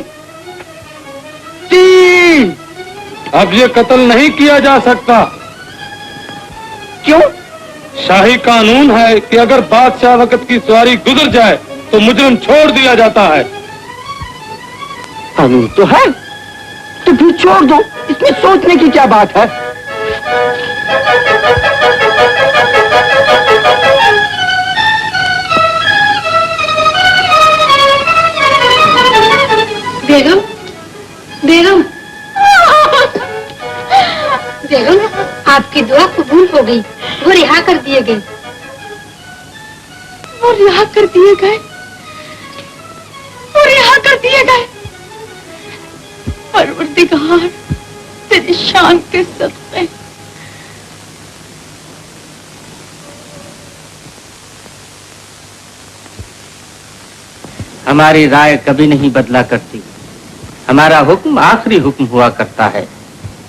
3। अब ये कत्ल नहीं किया जा सकता। क्यों? शाही कानून है कि अगर बादशाह वक्त की सवारी गुजर जाए तो मुजरिम छोड़ दिया जाता है। कानून तो है, तो फिर छोड़ दो। इसमें सोचने की क्या बात है? बेगम, बेगम, बेगम, आपकी दुआ कबूल हो गई। वो रिहा कर दिए गए। वो रिहा कर दिए गए। वो रिहा कर दिए गए। परवरदिगार तेरी शान के सदक़े। हमारी राय कभी नहीं बदला करती। हमारा हुक्म आखिरी हुक्म हुआ करता है।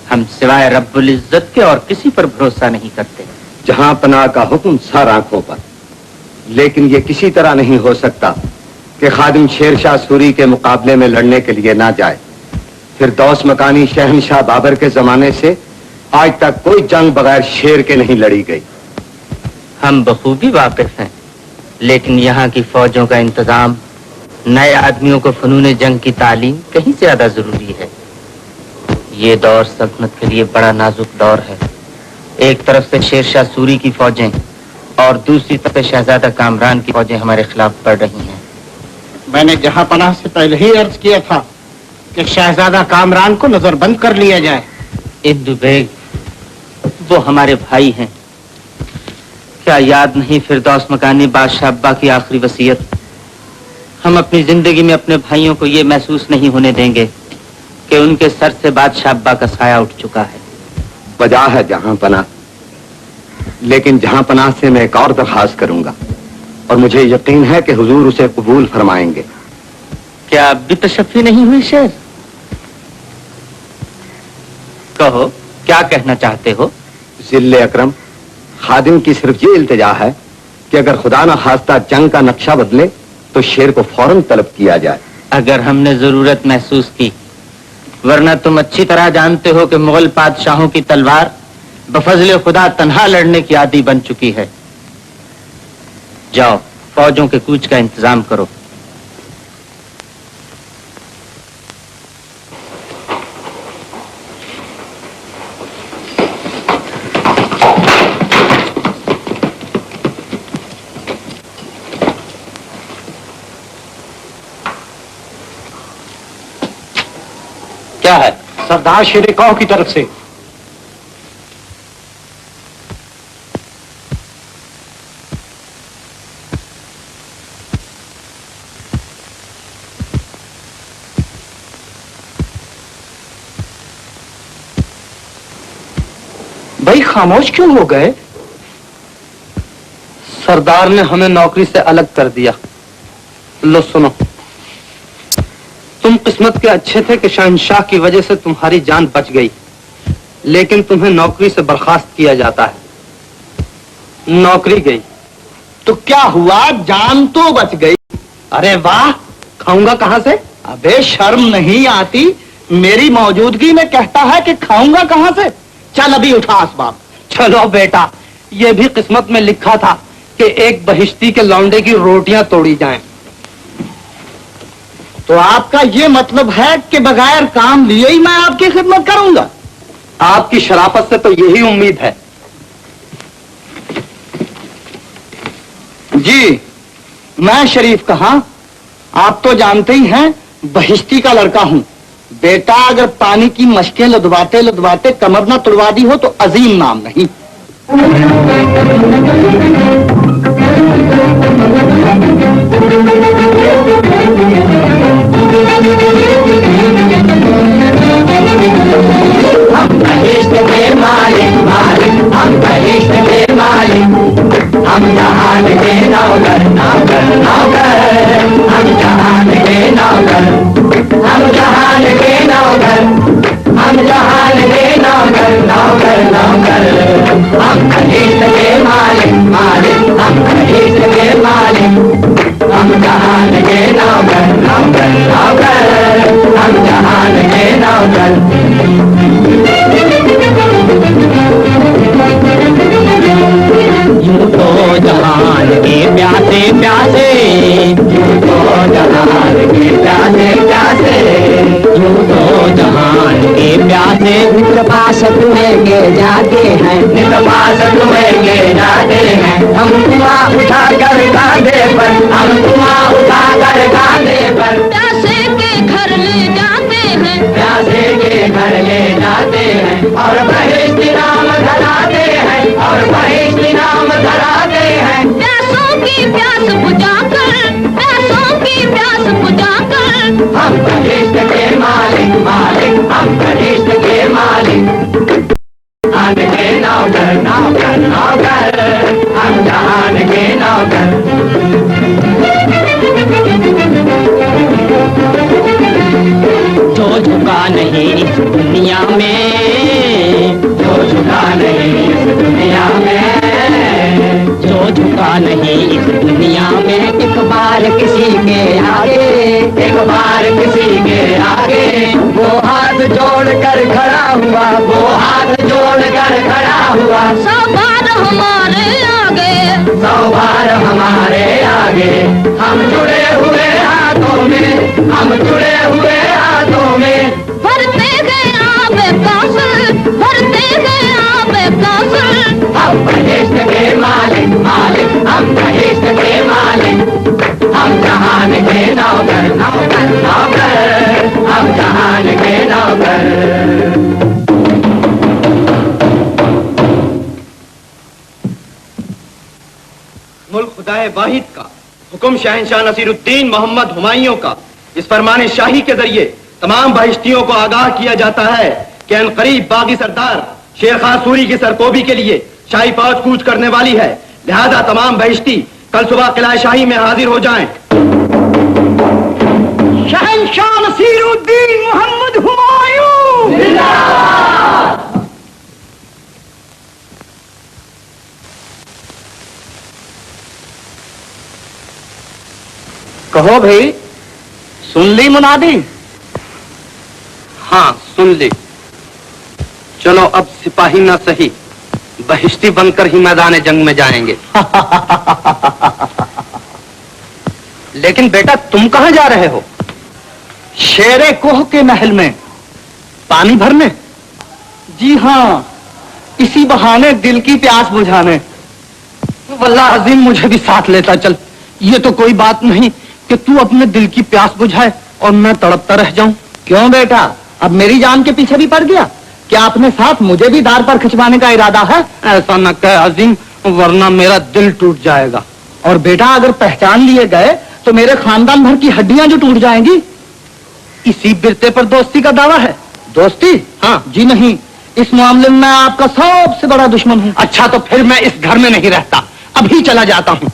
हम सिवाय रब्बुल इज्जत के और किसी पर भरोसा नहीं करते। जहां पनाह का हुक्म सर आंखों पर, लेकिन ये किसी तरह नहीं हो सकता कि खादिम शेरशाह सूरी के मुकाबले में लड़ने के लिए ना जाए। फिरदौस मकानी शहंशाह बाबर के जमाने से आज तक कोई जंग बगैर शेर के नहीं लड़ी गई। हम बखूबी वाकिफ हैं, लेकिन यहाँ की फौजों का इंतजाम, नए आदमियों को फनून जंग की तालीम कहीं ज्यादा जरूरी है। ये दौर सल्तनत के लिए बड़ा नाजुक दौर है। एक तरफ से शेरशाह सूरी की फौजें और दूसरी तरफ से शहजादा कामरान की फौजें हमारे खिलाफ पड़ रही हैं। मैंने जहां पनाह से पहले ही अर्ज किया था कि शहजादा कामरान को नजरबंद कर लिया जाए। इंदु बेग, वो हमारे भाई हैं। क्या याद नहीं फिरदौस मकानी बादशाह अब्बा की आखिरी वसीयत? हम अपनी जिंदगी में अपने भाइयों को ये महसूस नहीं होने देंगे कि उनके सर से बादशाह अब्बा का साया उठ चुका है। वजह है जहां पनाह, लेकिन जहां पनाह से मैं एक और दरखास्त करूंगा और मुझे यकीन है कि हुजूर उसे कबूल फरमाएंगे। क्या अब भी तशफ़ी नहीं हुई शेर? कहो, क्या कहना चाहते हो? जिल्ले अकरम, खादिम की सिर्फ ये इल्तिजा है कि अगर खुदा न खास्ता जंग का नक्शा बदले तो शेर को फौरन तलब किया जाए। अगर हमने जरूरत महसूस की, वरना तुम अच्छी तरह जानते हो कि मुगल बादशाहों की तलवार बफजले खुदा तन्हा लड़ने की आदी बन चुकी है। जाओ, फौजों के कूच का इंतजाम करो। सरदार शेरे कौह की तरफ से। भाई खामोश क्यों हो गए? सरदार ने हमें नौकरी से अलग कर दिया। लो सुनो, तुम किस्मत के अच्छे थे कि शहंशाह की वजह से तुम्हारी जान बच गई, लेकिन तुम्हें नौकरी से बर्खास्त किया जाता है। नौकरी गई तो क्या हुआ, जान तो बच गई। अरे वाह, खाऊंगा कहां से? अबे शर्म नहीं आती, मेरी मौजूदगी में कहता है कि खाऊंगा कहां से। चल अभी उठा असबाब। चलो बेटा, ये भी किस्मत में लिखा था कि एक बहिश्ती के लौंडे की रोटियां तोड़ी जाएं। तो आपका ये मतलब है कि बगैर काम लिए ही मैं आपकी खिदमत करूंगा? आपकी शराफत से तो यही उम्मीद है। जी, मैं शरीफ कहां, आप तो जानते ही हैं बहिश्ती का लड़का हूं। बेटा अगर पानी की मशकें लुदवाते लुदवाते कमर न तुड़वा दी हो तो अजीम नाम नहीं। हम बहिश्त के मालिक मालिक, हम बहिश्त के मालिक, हम जहान के नौकर नौकर नौकर, हम जहान के नौकर, हम जहान के नौकर, हम जहान के नौकर नौकर नौकर, हम बहिश्त के मालिक मालिक, हम बहिश्त के मालिक, हम जहान के नौकर नौकर नौकर, हम जहान के नौकर। यूं तो जहान के प्यासे प्यासे, यूं तो जहान के प्यासे प्यासे, यूं तो जहान के प्यासे नित पास तुम्हें जाते हैं, नित पास तुम्हें जाते हैं। हम तुम्हां उठा कर कांधे पर, हम तुम्हां उठा कर कांधे पर, प्यासे के घर ले जाते हैं, प्यासे के घर ले जाते हैं, और बहिश्ती नाम धराते हैं, और बहिश्ती नाम धराते हैं। प्यासों की प्यास बुझाकर, प्यासों की प्यास बुझाकर, हम बहिश्त के मालिक मालिक, हम बहिश्त के मालिक, जहान के नौकर नौकर नौकर, हम जहान के नौकर। जो झुका नहीं इस दुनिया में, जो झुका नहीं इस दुनिया में, जो झुका नहीं इस दुनिया में, एक बार किसी के आगे, एक बार किसी के आगे, वो हाथ जोड़ कर खड़ा हुआ, वो हाथ जोड़ कर खड़ा हुआ। 100 बार हमारे आगे, 100 बार हमारे आगे, हम जुड़े हुए हाथों में, हम जुड़े हुए हाथों में, भरते गए आबे कौशल, भरते गए आबे कौशल। हम बहिश्त के मालिक मालिक, हम बहिश्त के मालिक, हम जहान के नौकर नौकर नौकर, हम जहान के नौकर। मुल्क खुदाए वाहिद का हुक्म शहंशाह नसीरुद्दीन मोहम्मद हुमायूं का, इस फरमाने शाही के जरिए तमाम बहिश्तियों को आगाह किया जाता है कि अनकरीब बागी सरदार शेख आसूरी की सरकोबी के लिए शाही फौज कूच करने वाली है। लिहाजा तमाम बहिश्ती कल सुबह किला शाही में हाजिर हो जाएं। शहंशाह नसीरुद्दीन मोहम्मद हुमायूं जिंदाबाद। कहो भाई, सुन ली मुनादी? हाँ सुन ली। चलो अब सिपाही ना सही, बहिश्ती बनकर ही मैदान जंग में जाएंगे। लेकिन बेटा तुम कहां जा रहे हो? शेरे कोह के महल में पानी भरने? जी हाँ, इसी बहाने दिल की प्यास बुझाने। वल्लाह अजीम, मुझे भी साथ लेता चल। ये तो कोई बात नहीं कि तू अपने दिल की प्यास बुझाए और मैं तड़पता रह जाऊं। क्यों बेटा, अब मेरी जान के पीछे भी पड़ गया। क्या अपने साथ मुझे भी दार पर खिंचवाने का इरादा है? ऐसा न कह अजीम, वरना मेरा दिल टूट जाएगा। और बेटा अगर पहचान लिए गए तो मेरे खानदान भर की हड्डियां जो टूट जाएंगी। इसी बिरते पर दोस्ती का दावा है। दोस्ती? हाँ जी नहीं, इस मामले में मैं आपका सबसे बड़ा दुश्मन हूँ। अच्छा तो फिर मैं इस घर में नहीं रहता, अभी चला जाता हूँ।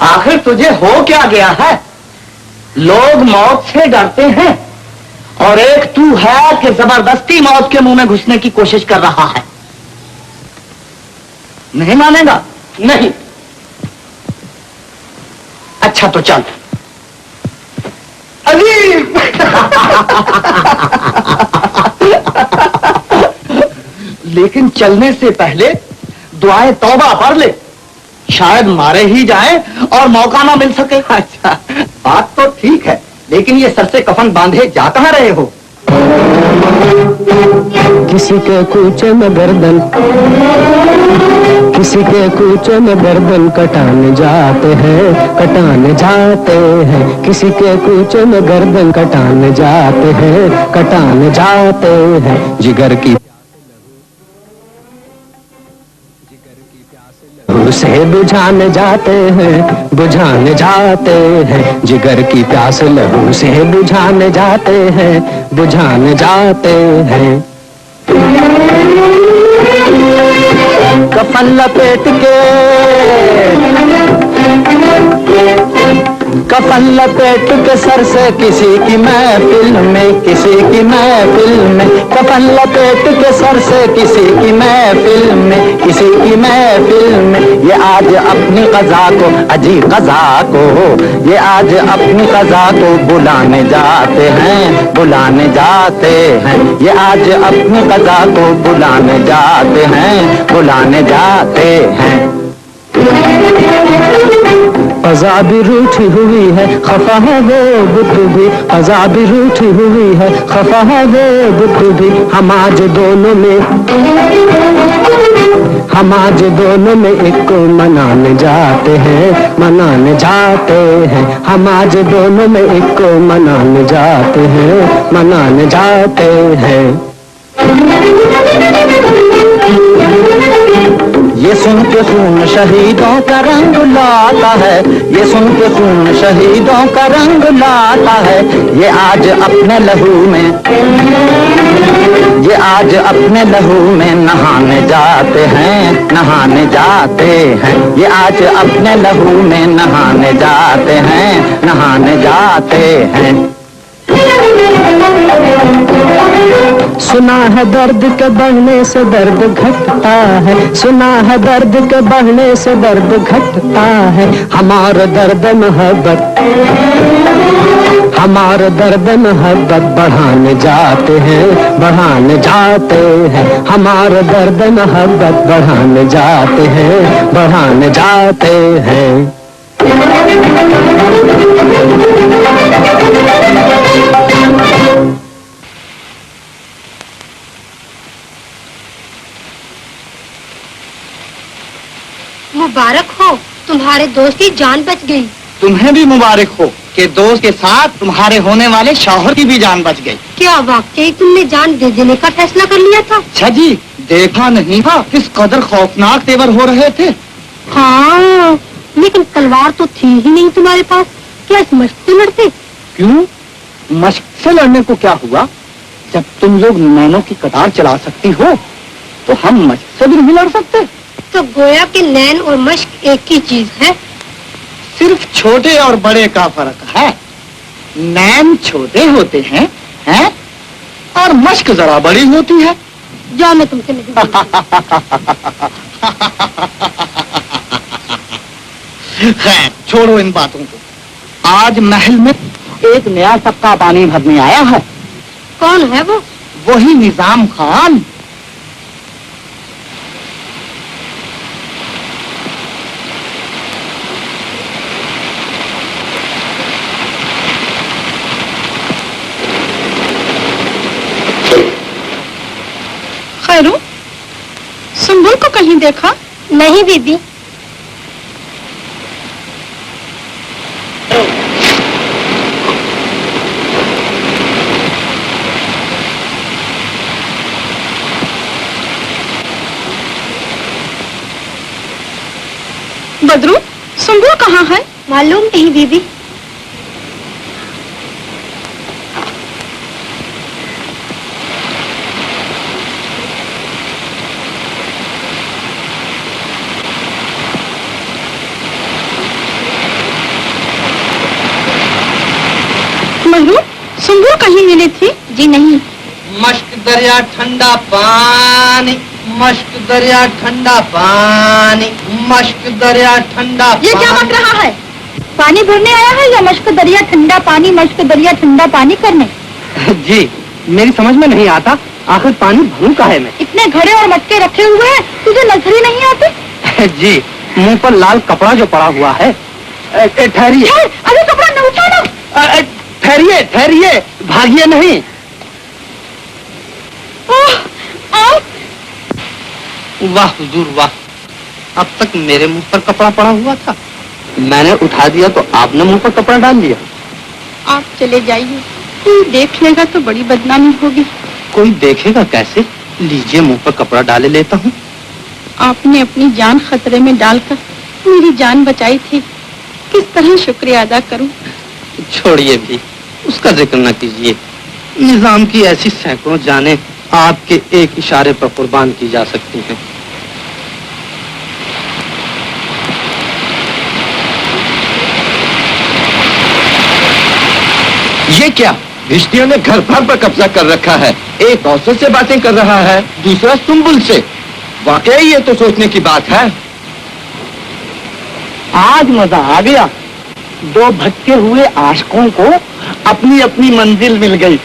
आखिर तुझे हो क्या गया है? लोग मौत से डरते हैं और एक तू है कि जबरदस्ती मौत के मुंह में घुसने की कोशिश कर रहा है। नहीं मानेगा? नहीं। अच्छा तो चल। अजीम! लेकिन चलने से पहले दुआएं तौबा पढ़ ले, शायद मारे ही जाए और मौका ना मिल सके। अच्छा बात तो ठीक है, लेकिन ये सर से कफन बांधे जा कहां रहे हो? किसी के कूचे में गर्दन, किसी के कूचे में गर्दन कटाने जाते हैं, कटाने जाते हैं। किसी के कूचे में गर्दन कटाने जाते हैं, कटाने जाते हैं। जिगर की उसे बुझाने जाते हैं, बुझाने जाते हैं। जिगर की प्यास लहू से बुझाने जाते हैं, बुझाने जाते हैं। कफन लपेट के, कफन लपेट के सर से किसी की महफिल में, किसी की महफिल में। कफन लपेट के सर से किसी की महफिल में, किसी की महफिल में। ये आज अपनी कज़ा को, अजी कज़ा को, ये आज अपनी कज़ा को बुलाने जाते हैं, बुलाने जाते हैं। ये आज अपनी कज़ा को बुलाने जाते हैं, बुलाने जाते हैं। क़ज़ा भी रूठी हुई है, खफा है वो बुत भी। क़ज़ा भी रूठी हुई है, खफा है वो बुत भी। हम आज दोनों में, हम आज दोनों में एक को मनाने जाते हैं, मनाने जाते हैं। हम आज दोनों में एक को मनाने जाते हैं, मनाने जाते हैं। ये सुन के खून शहीदों का रंग लाता है, ये सुन के खून शहीदों का रंग लाता है। ये आज अपने लहू में, ये आज अपने लहू में नहाने जाते हैं, नहाने जाते हैं। ये आज अपने लहू में नहाने जाते हैं, नहाने जाते हैं। सुना है दर्द के बढ़ने से दर्द घटता है, सुना है दर्द के बढ़ने से दर्द घटता है। हमारा दर्द मोहब्बत, हमारा दर्द मोहब्बत बढ़ाने जाते हैं, बढ़ाने जाते हैं। हमारा दर्द मोहब्बत बढ़ाने जाते हैं, बढ़ाने जाते हैं। मुबारक हो, तुम्हारे दोस्त की जान बच गई। तुम्हें भी मुबारक हो कि दोस्त के साथ तुम्हारे होने वाले शौहर की भी जान बच गई। क्या वाकई तुमने जान दे देने का फैसला कर लिया था? अच्छा जी, देखा नहीं था किस कदर खौफनाक तेवर हो रहे थे। हाँ, लेकिन तलवार तो थी ही नहीं तुम्हारे पास। क्या इस मश्क से लड़ते? क्यों? मश्क से लड़ने को क्या हुआ? जब तुम लोग नैनों की कतार चला सकती हो तो हम मश्क से भी नहीं लड़ सकते। तो गोया के नैन और मश्क एक ही चीज है। सिर्फ छोटे और बड़े का फर्क है। नैन छोटे होते हैं, हैं? और मश्क जरा बड़ी होती है। जाओ, मैं तुमसे नहीं खैर छोड़ो इन बातों को। आज महल में एक नया सबका पानी भरने आया है। कौन है वो? वही निजाम खान। खैरू, सुंबुल को कहीं देखा? नहीं बीबी। बदरू, सुंबुल कहाँ है? मालूम नहीं बीबी। मजरू, सुंबुल कहीं मिली थी? जी नहीं। मश्क दरिया ठंडा पानी, मश्क दरिया ठंडा पानी, मश्क दरिया ठंडा ये क्या बक रहा है? पानी भरने आया है या मश्क दरिया ठंडा पानी, मश्क दरिया ठंडा पानी करने? जी मेरी समझ में नहीं आता, आखिर पानी भरूं काहे में? इतने घड़े और मटके रखे हुए हैं, तुझे नजर ही नहीं आती? जी मुंह पर लाल कपड़ा जो पड़ा हुआ है। ठहरिए, अरे कपड़ा न उतारो। ठहरिए ठहरिए, भागिए नहीं। वाह हुजूर वाह, अब तक मेरे मुंह पर कपड़ा पड़ा हुआ था, मैंने उठा दिया तो आपने मुंह पर कपड़ा डाल दिया। आप चले जाइए, कोई देख लेगा तो बड़ी बदनामी होगी। कोई देखेगा कैसे? लीजिए मुंह पर कपड़ा डाले लेता हूँ। आपने अपनी जान खतरे में डालकर मेरी जान बचाई थी, किस तरह शुक्रिया अदा करूं? छोड़िए भी, उसका जिक्र न कीजिए। निजाम की ऐसी सैकड़ों जानें आपके एक इशारे पर कुर्बान की जा सकती हैं। ये क्या? भिश्तियों ने घर भर पर कब्जा कर रखा है। एक औसत से बातें कर रहा है, दूसरा सुंबुल से। वाकई ये तो सोचने की बात है। आज मजा आ गया, दो भटके हुए आशिकों को अपनी अपनी मंजिल मिल गई।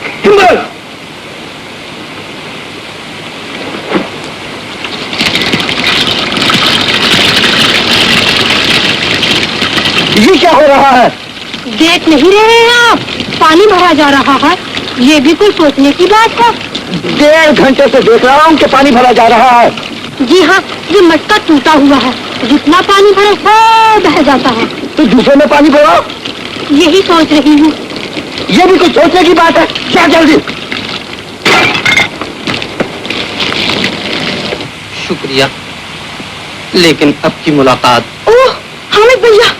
ये क्या हो रहा है? देख नहीं रहे हैं आप? पानी भरा जा रहा है, ये भी कोई सोचने की बात है। 1.5 घंटे से देख रहा हूँ कि पानी भरा जा रहा है। जी हाँ, ये मटका टूटा हुआ है, जितना पानी भरे सब बह जाता है। तो दूसरे में पानी भरो। यही सोच रही हूँ। ये भी कुछ सोचने की बात है, क्या जल्दी। शुक्रिया, लेकिन अब की मुलाकात। ओह हामिद भैया,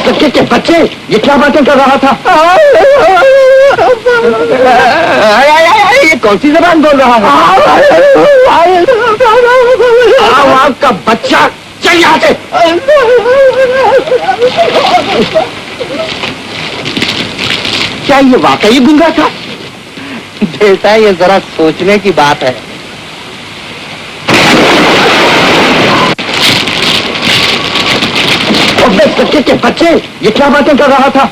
सच्चे के बच्चे, ये क्या बातें कर रहा था? ये कौन सी जबान बोल रहा है? आपका बच्चा, चल यहाँ से। क्या ये वाकई गूंगा था? बेटा ये जरा सोचने की बात है। सच्चे के बच्चे, ये क्या बातें कर रहा था?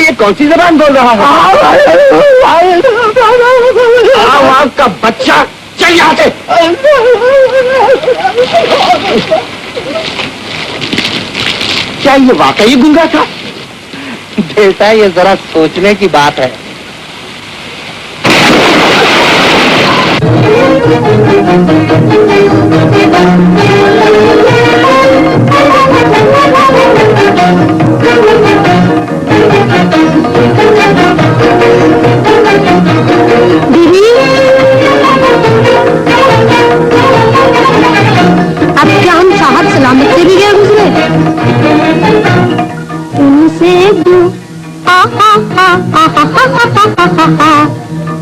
ये कौन सी जबान बोल रहा है? आपका बच्चा, चल यहाँ से। क्या ये वाकई गूंगा था? बेटा ये जरा सोचने की बात है। दीदी, अब क्या हम साहब सलामत से भी गए गुजरे? उनसे जो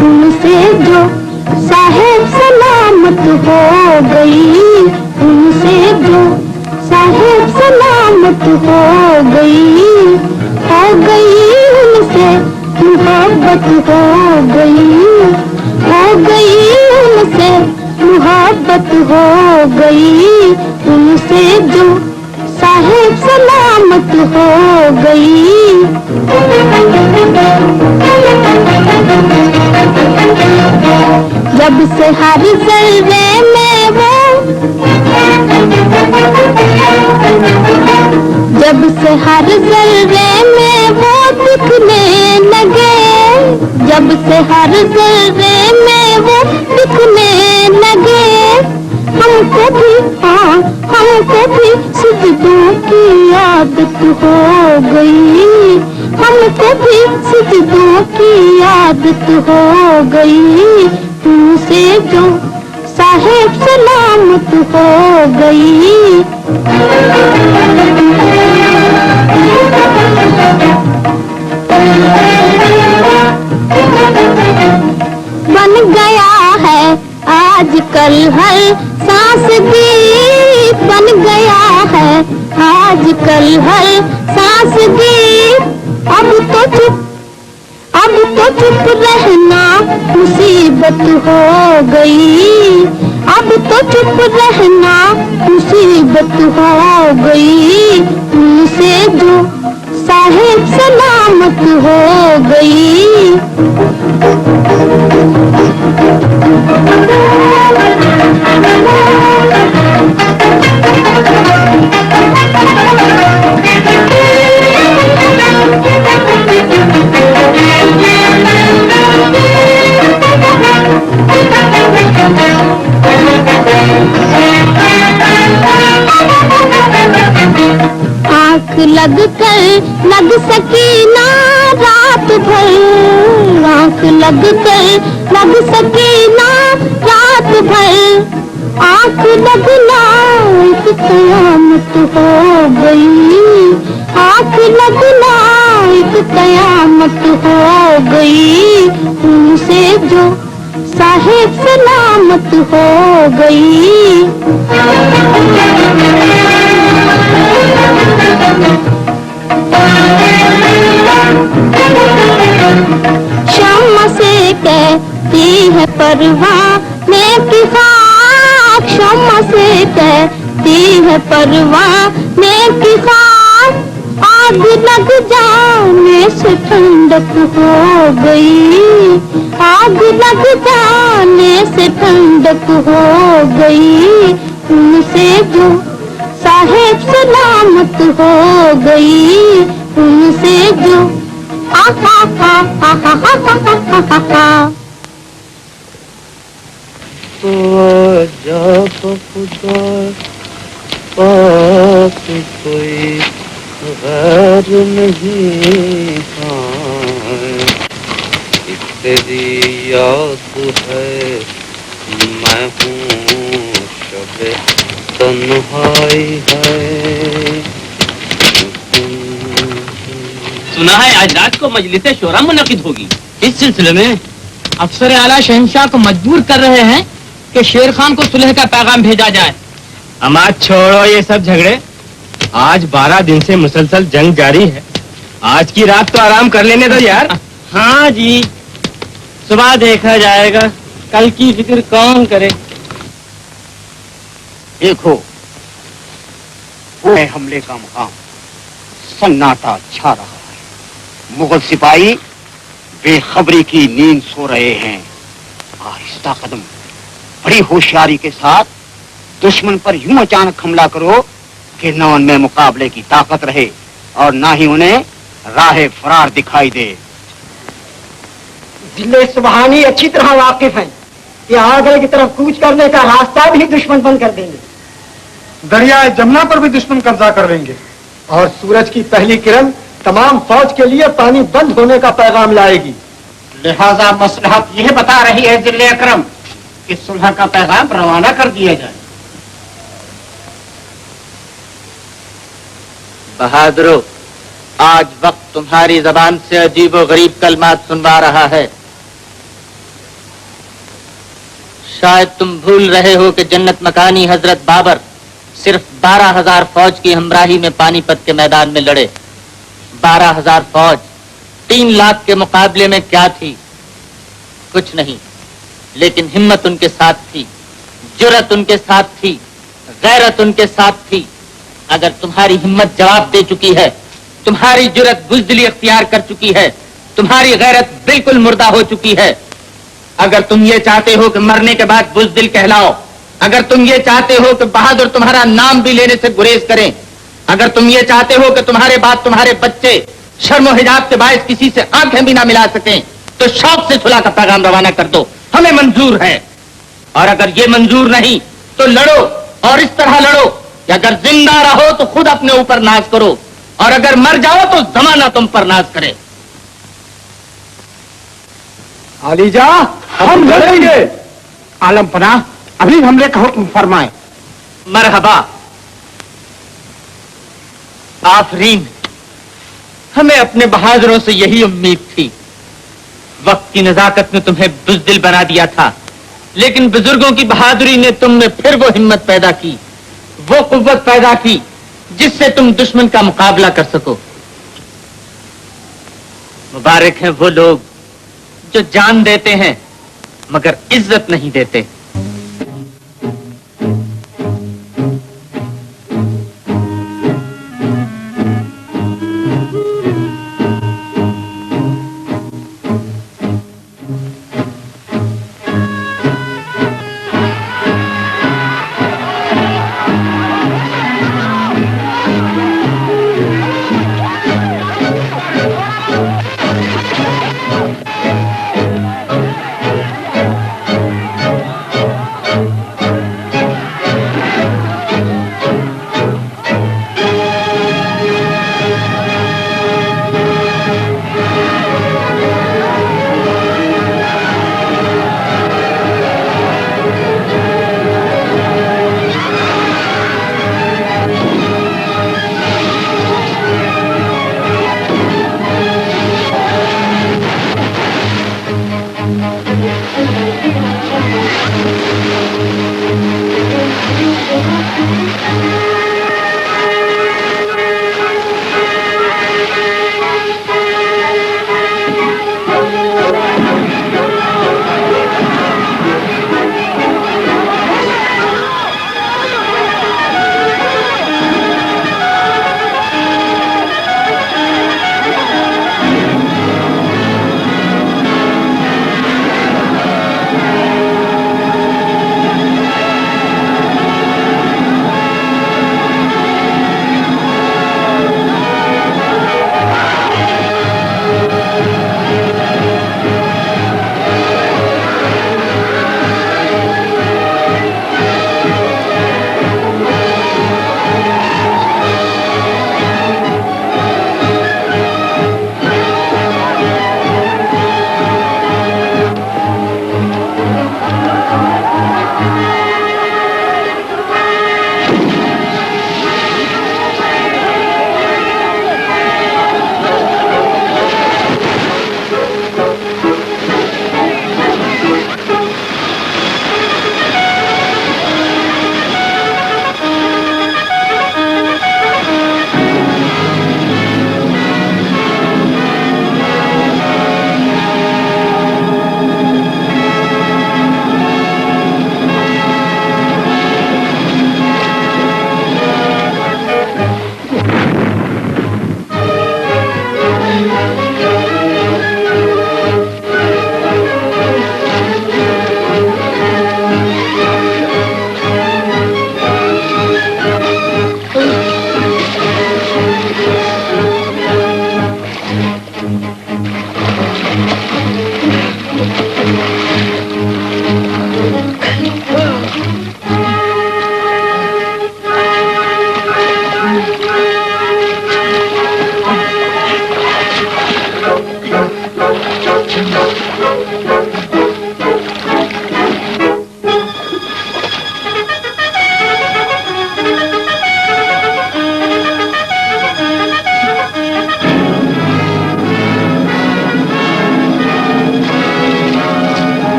उनसे जो साहेब सलामत हो गई, उनसे जो साहेब सलामत हो गई उनसे मुहब्बत हो गई उनसे मुहब्बत हो गई, उनसे जो साहेब सलामत हो गई। जब से हर जलवे में वो जब से हर जर्रे में वो दिखने लगे, जब से हर जर्रे में वो दिखने लगे, हमको भी हाँ हमको भी सिजदों की आदत हो गई, हमको भी सिजदों की आदत हो गई, तुमसे जो साहिब सलामत हो गई। बन गया है आजकल हर सांस गीत, बन गया है आजकल हर सांस गीत, अब तो चुप रहना मुसीबत हो गई, अब तो चुप रहना मुसीबत हो गई, तुमसे जो साहिब सलामत हो गई। आँख लग कर लग सकी ना रात भर, आँख लग कर लग सकी ना रात भर, आँख लगना एक कयामत हो गई, आँख लगना एक कयामत हो गई, तुमसे जो साहिब सलामत हो गई। शम्मा से कहती है परवाने की खाक, शम्मा से कहती है परवाने की खाक, आग लग जाने से ठंडक हो गई, आग लग जाने से ठंडक हो गई, तुमसे जो साहिब सलामत हो गई, तुमसे जो तो जा खुदा पास कोई गैर नहीं, तेरी याद है मैं हूँ शबे तन्हाई है। सुना है आज रात को मजलिस शोरा मुनकिद होगी। इस सिलसिले में अफसर आला शहंशाह को मजबूर कर रहे हैं कि शेर खान को सुलह का पैगाम भेजा जाए। अमाद छोड़ो ये सब झगड़े, आज 12 दिन से मुसलसल जंग जारी है, आज की रात तो आराम कर लेने दो यार। हाँ जी, सुबह देखा जाएगा, कल की फिक्र कौन करे। देखो वो है हमले का मुकाम, सन्नाटा छा रहा है, मुगल सिपाही बेखबरी की नींद सो रहे हैं। आहिस्ता कदम, बड़ी होशियारी के साथ दुश्मन पर यूं अचानक हमला करो कि न उनमें मुकाबले की ताकत रहे और ना ही उन्हें राह फरार दिखाई दे। जिले सुबहानी अच्छी तरह वाकिफ हैं कि आगरे की तरफ कूच करने का रास्ता भी दुश्मन बंद कर देंगे, दरियाए जमुना पर भी दुश्मन कब्जा कर लेंगे और सूरज की पहली किरण तमाम फौज के लिए पानी बंद होने का पैगाम लाएगी। लिहाजा मसलहत यह बता रही है जिले अकरम कि सुलह का पैगाम रवाना कर दिया जाए। बहादुरो, आज वक्त तुम्हारी जबान से अजीब व गरीब कलमात सुनवा रहा है। शायद तुम भूल रहे हो कि जन्नत मकानी हजरत बाबर सिर्फ 12,000 फौज की हमराही में पानीपत के मैदान में लड़े। 12,000 फौज 3 लाख के मुकाबले में क्या थी? कुछ नहीं, लेकिन हिम्मत उनके साथ थी, जुर्रत उनके साथ थी, गैरत उनके साथ थी। अगर तुम्हारी हिम्मत जवाब दे चुकी है, तुम्हारी जुर्रत बुज़दिली अख्तियार कर चुकी है, तुम्हारी गैरत बिल्कुल मुर्दा हो चुकी है, अगर तुम ये चाहते हो कि मरने के बाद बुज़दिल कहलाओ, अगर तुम ये चाहते हो कि बहादुर तुम्हारा नाम भी लेने से गुरेज करें, अगर तुम ये चाहते हो कि तुम्हारे बाद तुम्हारे बच्चे शर्म और हिजाब के बायस किसी से आंखें भी ना मिला सकें, तो शौक से सुलह का पैगाम रवाना कर दो, हमें मंजूर है। और अगर ये मंजूर नहीं तो लड़ो, और इस तरह लड़ो कि अगर जिंदा रहो तो खुद अपने ऊपर नाज करो, और अगर मर जाओ तो जमाना तुम पर नाज करे। आलीजा, हम लड़ेंगे। आलम पनाह, अभी हमले का हुक्म फरमाए। मरहबा। आफरीन, हमें अपने बहादुरों से यही उम्मीद थी। वक्त की नजाकत ने तुम्हें बुज़दिल बना दिया था, लेकिन बुजुर्गों की बहादुरी ने तुम में फिर वो हिम्मत पैदा की, वो कुव्वत पैदा की जिससे तुम दुश्मन का मुकाबला कर सको। मुबारक हैं वो लोग जो जान देते हैं मगर इज्जत नहीं देते।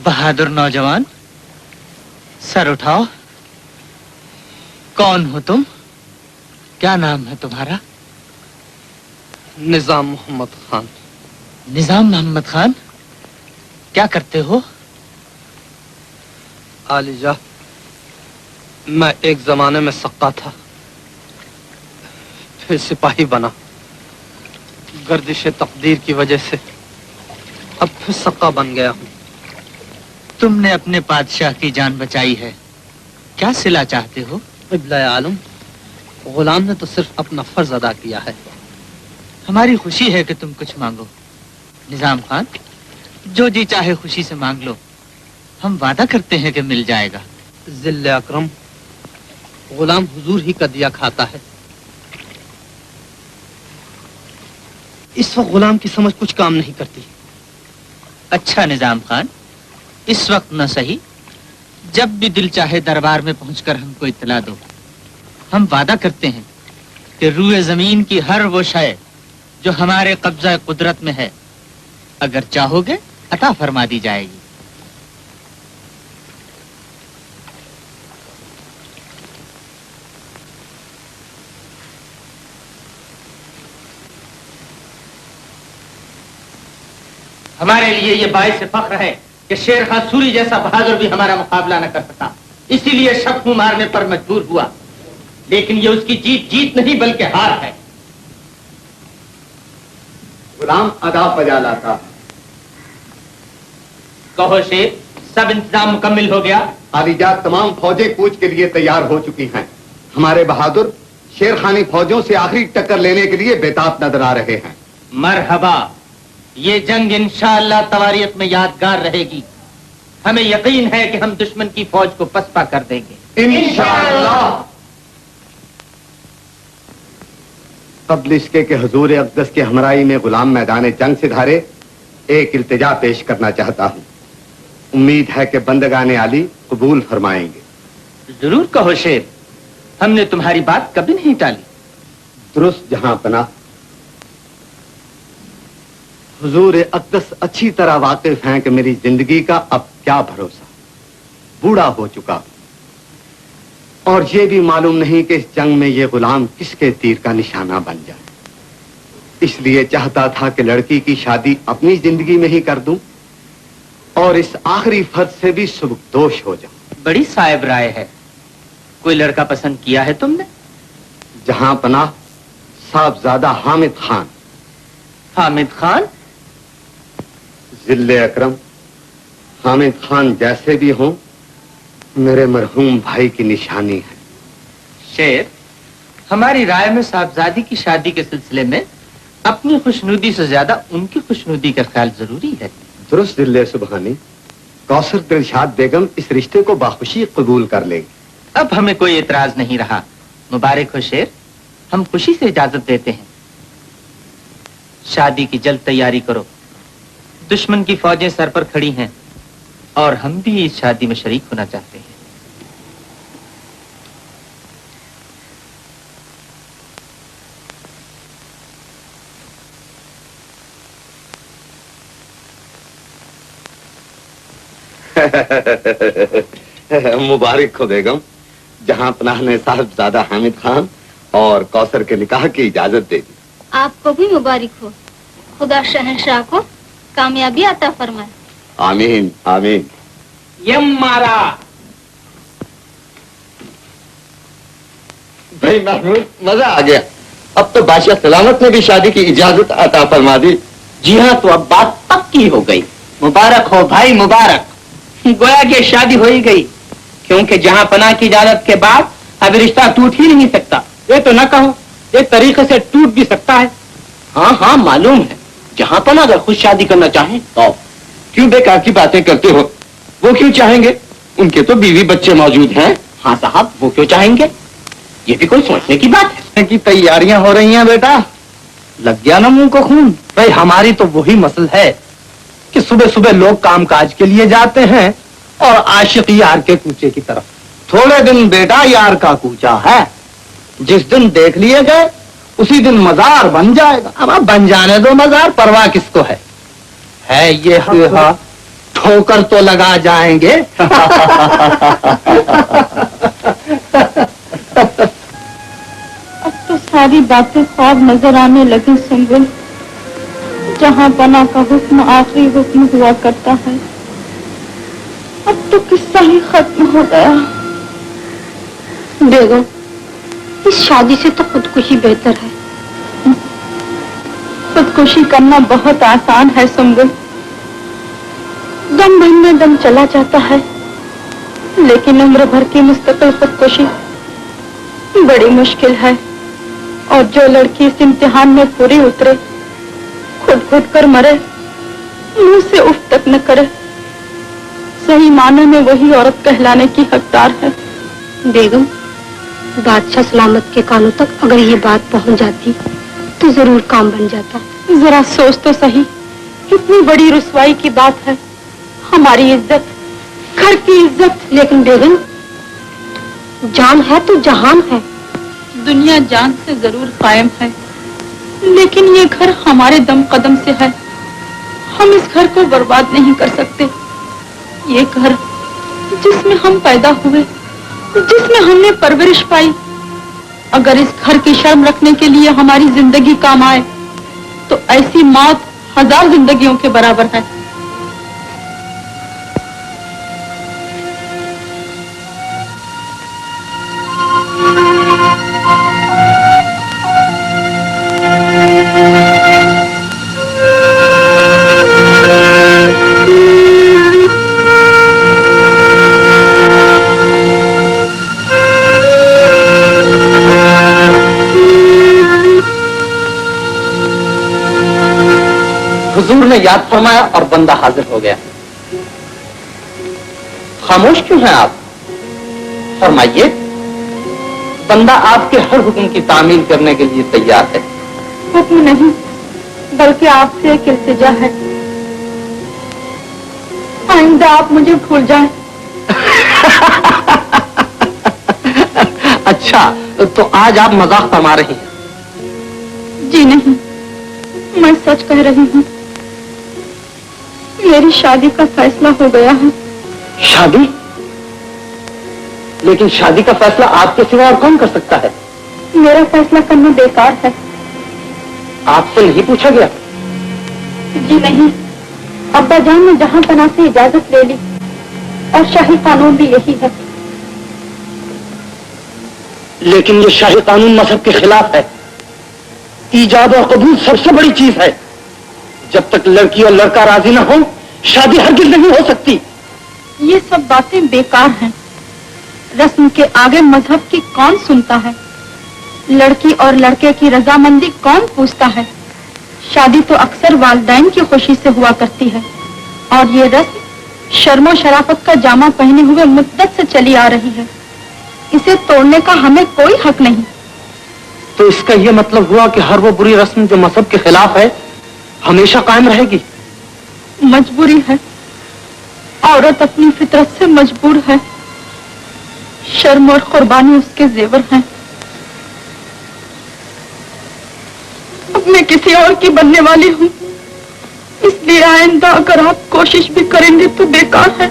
बहादुर नौजवान, सर उठाओ। कौन हो तुम? क्या नाम है तुम्हारा? निजाम मोहम्मद खान। निजाम मोहम्मद खान, क्या करते हो? आलिजा, मैं एक जमाने में सक्का था, फिर सिपाही बना। गर्दिश तकदीर की वजह से अब फिर सक्का बन गया हूँ। तुमने अपने बादशाह की जान बचाई है, क्या सिला चाहते हो? इब्ला आलम, गुलाम ने तो सिर्फ अपना फर्ज अदा किया है। हमारी खुशी है कि तुम कुछ मांगो। निजाम खान, जो जी चाहे खुशी से मांग लो, हम वादा करते हैं कि मिल जाएगा। जिल्ले अकरम, गुलाम हुजूर ही का दिया खाता है। इस वक्त गुलाम की समझ कुछ काम नहीं करती। अच्छा निजाम खान, इस वक्त न सही, जब भी दिल चाहे दरबार में पहुंचकर हमको इत्तला दो। हम वादा करते हैं कि रूए जमीन की हर वो शय जो हमारे कब्जा कुदरत में है, अगर चाहोगे अता फरमा दी जाएगी। हमारे लिए ये बाइस फख्र है कि शेर खान सूरी जैसा बहादुर भी हमारा मुकाबला न कर सका, इसीलिए शक मुंह मारने पर मजबूर हुआ। लेकिन ये उसकी जीत नहीं बल्कि हार है। गुलाम अदा बजा लाता। कहो शेर, सब इंतजाम मुकम्मिल हो गया? आलिजात तमाम फौजें कूच के लिए तैयार हो चुकी हैं। हमारे बहादुर शेर खानी फौजों से आखिरी टक्कर लेने के लिए बेताब नजर आ रहे हैं। मरहबा, ये जंग इंशाअल्लाह तवारीख में यादगार रहेगी। हमें यकीन है कि हम दुश्मन की फौज को पसपा कर देंगे इंशाअल्लाह। कब्ल इसके के हुजूर अक़दस के हमराई में गुलाम मैदान जंग से धारे एक इल्तिजा पेश करना चाहता हूँ। उम्मीद है कि बंदगाने आली कबूल फरमाएंगे। जरूर कहो शेर, हमने तुम्हारी बात कभी नहीं टाली। दुरुस्त जहां पना। हुजूर अक़दस अच्छी तरह वाकिफ हैं कि मेरी जिंदगी का अब क्या भरोसा, बूढ़ा हो चुका और ये भी मालूम नहीं कि इस जंग में ये गुलाम किसके तीर का निशाना बन जाए। इसलिए चाहता था कि लड़की की शादी अपनी जिंदगी में ही कर दूं और इस आखिरी फर्ज से भी सुबकदोश हो जाऊं। बड़ी साहिब राय है। कोई लड़का पसंद किया है तुमने? जहां पनाह साहबजादा हामिद खान। हामिद खान? जिल्ले अकरम, हामिद खान जैसे भी हों मेरे मरहूम भाई की निशानी है। शेर, हमारी राय में साहबजादी की शादी के सिलसिले में अपनी खुशनुदी से ज्यादा उनकी खुशनुदी का ख्याल जरूरी है। दुरुस्त जिल्ले सुबहानी, कौसर दिलशाद बेगम इस रिश्ते को बाखुशी कबूल कर लेगी। अब हमें कोई एतराज नहीं रहा। मुबारक हो शेर, हम खुशी से इजाजत देते हैं। शादी की जल्द तैयारी करो। दुश्मन की फौजें सर पर खड़ी हैं और हम भी इस शादी में शरीक होना चाहते हैं। मुबारक हो बेगम, जहां पनाह ने साहबजादा हामिद खान और कौसर के निकाह की इजाजत दे दी। आपको भी मुबारक हो। खुदा शहंशाह को कामयाबी अता फरमाए। आमीन आमीन। यम मारा। भाई महमूद, मजा आ गया। अब तो बादशाह सलामत ने भी शादी की इजाजत अता फरमा दी। जी हाँ, तो अब बात पक्की हो गई। मुबारक हो भाई, मुबारक। गोया कि शादी हो ही गई, क्योंकि जहां पनाह की इजाजत के बाद अब रिश्ता टूट ही नहीं सकता। ये तो ना कहो, एक तरीके से टूट भी सकता है। हाँ हाँ मालूम है। जहां पनाह अगर खुद शादी करना चाहे तो। क्यों बेकार की बातें करते हो? वो क्यों चाहेंगे? उनके तो बीवी बच्चे मौजूद हैं। हाँ साहब, वो क्यों चाहेंगे? ये भी कोई सोचने की बात है। की तैयारियां हो रही हैं बेटा। लग गया ना मुंह को खून। भाई हमारी तो वही मसल है कि सुबह सुबह लोग कामकाज के लिए जाते हैं और आशिक यार के कूचे की तरफ। थोड़े दिन बेटा यार का कूचा है, जिस दिन देख लिए गए उसी दिन मजार बन जाएगा। अब बन जाने दो मजार, परवाह किसको है ये हाँ, ठोकर तो लगा जाएंगे। अब तो सारी बातें ख्वाब नजर आने लगी सुंबुल। जहां पना का हुक्म आखिरी हुक्म हुआ करता है, अब तो किस्सा ही खत्म हो गया। बेगम, इस शादी से तो खुदकुशी बेहतर है। खुदकुशी करना बहुत आसान है सुम्बुल। दम भरने दम चला जाता है, लेकिन उम्र भर की मुस्तकिल खुदकुशी बड़ी मुश्किल है। और जो लड़की इस इम्तिहान में पूरी उतरे, खुद खुद कर मरे, मुंह से उफ तक न करे, सही माने में वही औरत कहलाने की हकदार है। बेगम, बादशाह सलामत के कानों तक अगर ये बात पहुंच जाती तो जरूर काम बन जाता। जरा सोच तो सही, कितनी बड़ी रुसवाई की बात है। हमारी इज्जत, घर की इज्जत। लेकिन बेगम, जान है तो जहान है। दुनिया जान से जरूर कायम है, लेकिन ये घर हमारे दम कदम से है। हम इस घर को बर्बाद नहीं कर सकते। ये घर जिसमें हम पैदा हुए, जिसमें हमने परवरिश पाई, अगर इस घर की शर्म रखने के लिए हमारी जिंदगी काम आए तो ऐसी मौत 1000 जिंदगियों के बराबर है। हुजूर ने याद फरमाया और बंदा हाजिर हो गया। खामोश क्यों हैं आप? फरमाइए। बंदा आपके हर हुक्म की तामील करने के लिए तैयार है। हुक्म नहीं, बल्कि आपसे एक इल्तिजा है। आइंदा आप मुझे भूल जाएं। अच्छा, तो आज आप मजाक फरमा रही हैं? जी नहीं, मैं सच कह रही हूँ। मेरी शादी का फैसला हो गया है। शादी? लेकिन शादी का फैसला आपके सिवा और कौन कर सकता है? मेरा फैसला करना बेकार है। आपसे नहीं पूछा गया? जी नहीं, अब्बा जान ने जहां तना से इजाजत ले ली, और शाही कानून भी यही है। लेकिन ये शाही कानून मजहब के खिलाफ है। ईजाब और कबूल सबसे बड़ी चीज है। जब तक लड़की और लड़का राजी न हो, शादी हरगिज नहीं हो सकती। ये सब बातें बेकार हैं। रस्म के आगे मजहब की कौन सुनता है? लड़की और लड़के की रजामंदी कौन पूछता है? शादी तो अक्सर वालिदैन की खुशी से हुआ करती है, और ये रस्म शर्मो शराफत का जामा पहने हुए मुद्दत से चली आ रही है। इसे तोड़ने का हमें कोई हक नहीं। तो इसका यह मतलब हुआ कि हर वो बुरी रस्म जो मजहब के खिलाफ है हमेशा कायम रहेगी? मजबूरी है। औरत अपनी फितरत से मजबूर है। शर्म और कुर्बानी उसके जेवर हैं। अब मैं किसी और की बनने वाली हूँ, इसलिए आइंदा अगर आप कोशिश भी करेंगे तो बेकार है।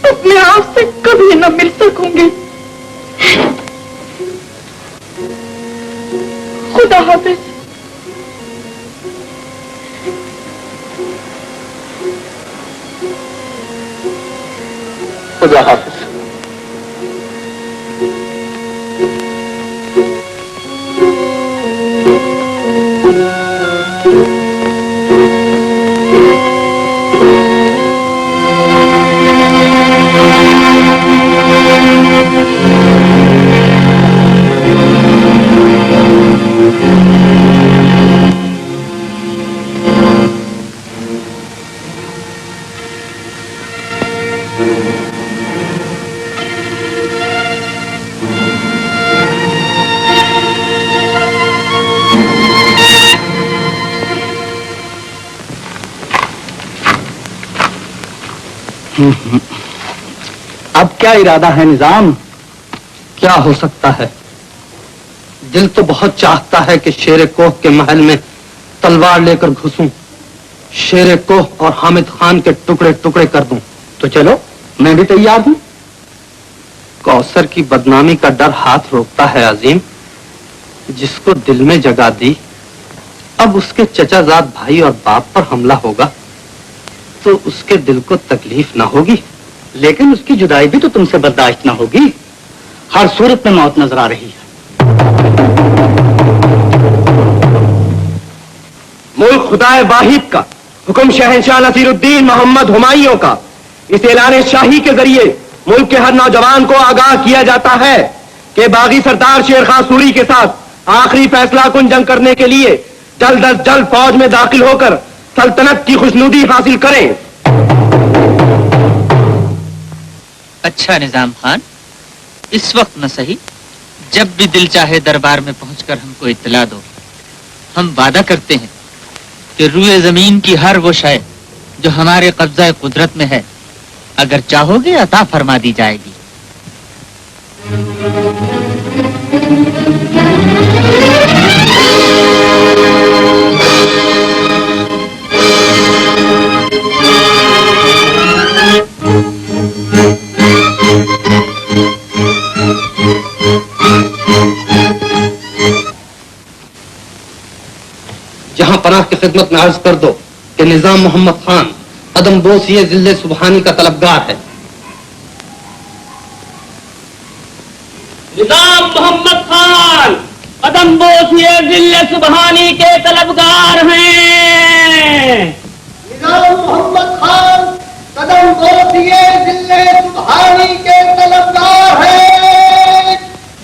अब मैं आपसे कभी न मिल सकूंगी। खुदा हाफिज। खुदा हाफिज। अब क्या इरादा है निजाम? क्या हो सकता है? दिल तो बहुत चाहता है कि शेर कोह के महल में तलवार लेकर घुसूं, शेर कोह और हामिद खान के टुकड़े टुकड़े कर दूं। तो चलो, मैं भी तैयार हूं। कौसर की बदनामी का डर हाथ रोकता है अजीम। जिसको दिल में जगा दी, अब उसके चचाजाद भाई और बाप पर हमला होगा तो उसके दिल को तकलीफ ना होगी। लेकिन उसकी जुदाई भी तो तुमसे बर्दाश्त ना होगी। हर सूरत में मौत नजर आ रही है। मुल्क खुदाए वाहिद का, हुक्म शहंशाह नसीरुद्दीन मोहम्मद हुमायूं का, इस ऐलान शाही के जरिए मुल्क के हर नौजवान को आगाह किया जाता है कि बागी सरदार शेर खां सूरी के साथ आखिरी फैसला कुन जंग करने के लिए जल्द अज जल्द फौज में दाखिल होकर सल्तनत की खुशनुदी हासिल करें। अच्छा निजाम खान, इस वक्त न सही, जब भी दिल चाहे दरबार में पहुंचकर हमको इत्तला दो। हम वादा करते हैं कि रूए जमीन की हर वो शय जो हमारे कब्जा कुदरत में है, अगर चाहोगे अता फरमा दी जाएगी। जहां पनाह की खिदमत में अर्ज कर दो कि निजाम मोहम्मद खान कदम बोस ये जिले सुबहानी का तलबगार है। निजाम मोहम्मद खान कदम बोस ये जिले सुबहानी के तलबगार हैं। निजाम मोहम्मद खान कदम बोस ये जिले सुबहानी के तलबगार है।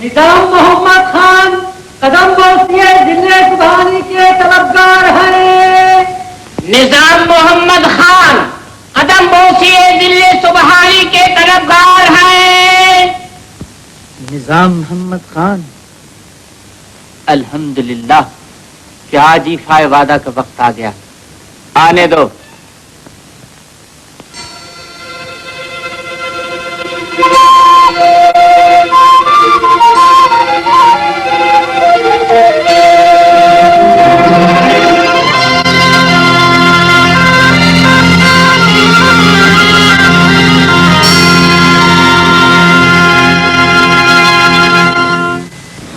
निजाम मोहम्मद खान कदम बोस ये जिले सुबहानी के तलबगार है। निजाम मोहम्मद खान कदम बोस ये जिले सुबहानी के तलबगार हैं। निजाम मोहम्मद खान, अल्हम्दुलिल्लाह कि आज ही फाय वादा का वक्त आ गया। आने दो।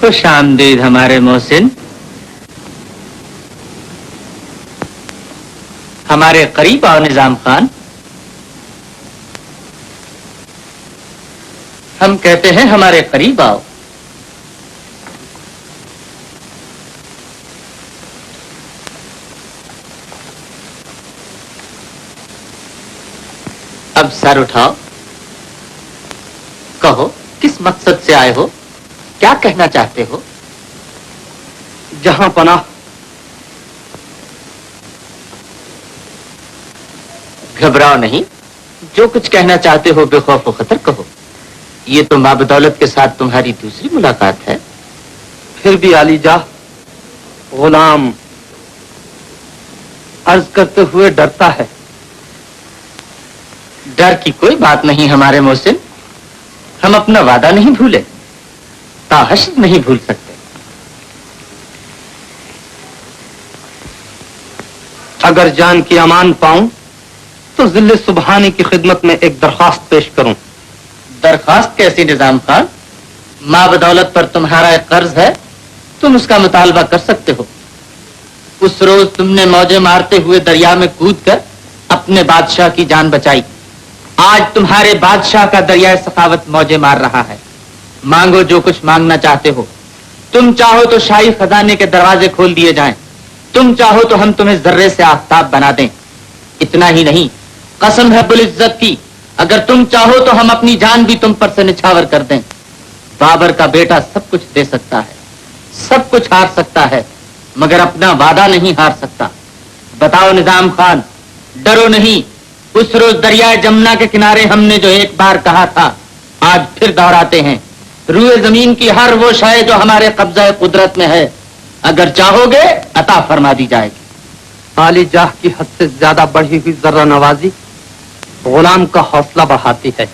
खुश आमदीद हमारे मोहसिन, हमारे करीब आओ निजाम खान। हम कहते हैं हमारे करीब आओ। अब सर उठाओ, कहो किस मकसद से आए हो, क्या कहना चाहते हो? जहां पनाह, घबराओ नहीं, जो कुछ कहना चाहते हो बेखौफ खतर कहो। ये तो माँ बदौलत के साथ तुम्हारी दूसरी मुलाकात है। फिर भी आलीजा, गुलाम अर्ज करते हुए डरता है। डर की कोई बात नहीं हमारे मोहसिन, हम अपना वादा नहीं भूले, ताहश्द नहीं भूल सकते। अगर जान की अमान पाऊं तो जिले सुबहानी की खिदमत में एक दरखास्त पेश करूं। दरखास्त कैसी निजाम खान? माँ बदौलत पर तुम्हारा एक कर्ज है, तुम उसका मुतालबा कर सकते हो। उस रोज तुमने मौजे मारते हुए दरिया में कूदकर अपने बादशाह की जान बचाई। आज तुम्हारे बादशाह का दरिया सखावत मौजे मार रहा है। मांगो जो कुछ मांगना चाहते हो। तुम चाहो तो शाही खजाने के दरवाजे खोल दिए जाएं, तुम चाहो तो हम तुम्हें जर्रे से आफताब बना दें। इतना ही नहीं, कसम है बुल इज्जत की, अगर तुम चाहो तो हम अपनी जान भी तुम पर से निछावर कर दें। बाबर का बेटा सब कुछ दे सकता है, सब कुछ हार सकता है, मगर अपना वादा नहीं हार सकता। बताओ निजाम खान, डरो नहीं। उस रोज दरिया जमुना के किनारे हमने जो एक बार कहा था, आज फिर दोहराते हैं। रूए जमीन की हर वो शय जो हमारे कब्जा कुदरत में है, अगर चाहोगे अता फरमा दी जाएगी। आली जाह की हद से ज्यादा बढ़ी हुई जर्रा नवाजी गुलाम का हौसला बढ़ाती है।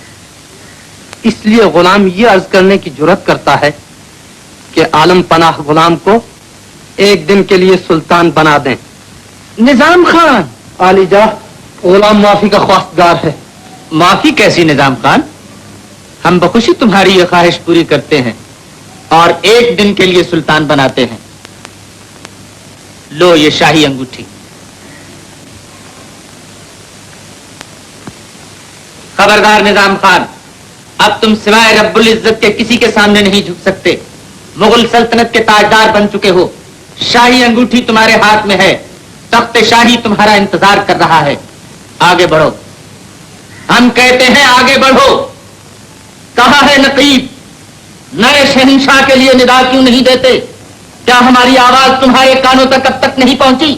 इसलिए गुलाम ये अर्ज करने की जुर्रत करता है कि आलम पनाह गुलाम को एक दिन के लिए सुल्तान बना दें। निजाम खान, आली जाह, गुलाम माफी का ख्वास्तगार है। माफी कैसी निजाम खान? हम बखुशी तुम्हारी ये ख्वाहिश पूरी करते हैं और एक दिन के लिए सुल्तान बनाते हैं। लो ये शाही अंगूठी। खबरदार निजाम खान, अब तुम सिवाय रब्बुल इज्जत के किसी के सामने नहीं झुक सकते। मुगल सल्तनत के ताजदार बन चुके हो, शाही अंगूठी तुम्हारे हाथ में है। तख्त शाही तुम्हारा इंतजार कर रहा है। आगे बढ़ो, हम कहते हैं आगे बढ़ो। कहा है नकीब, नए शहंशाह के लिए निदा क्यों नहीं देते? क्या हमारी आवाज तुम्हारे कानों तक अब तक नहीं पहुंची?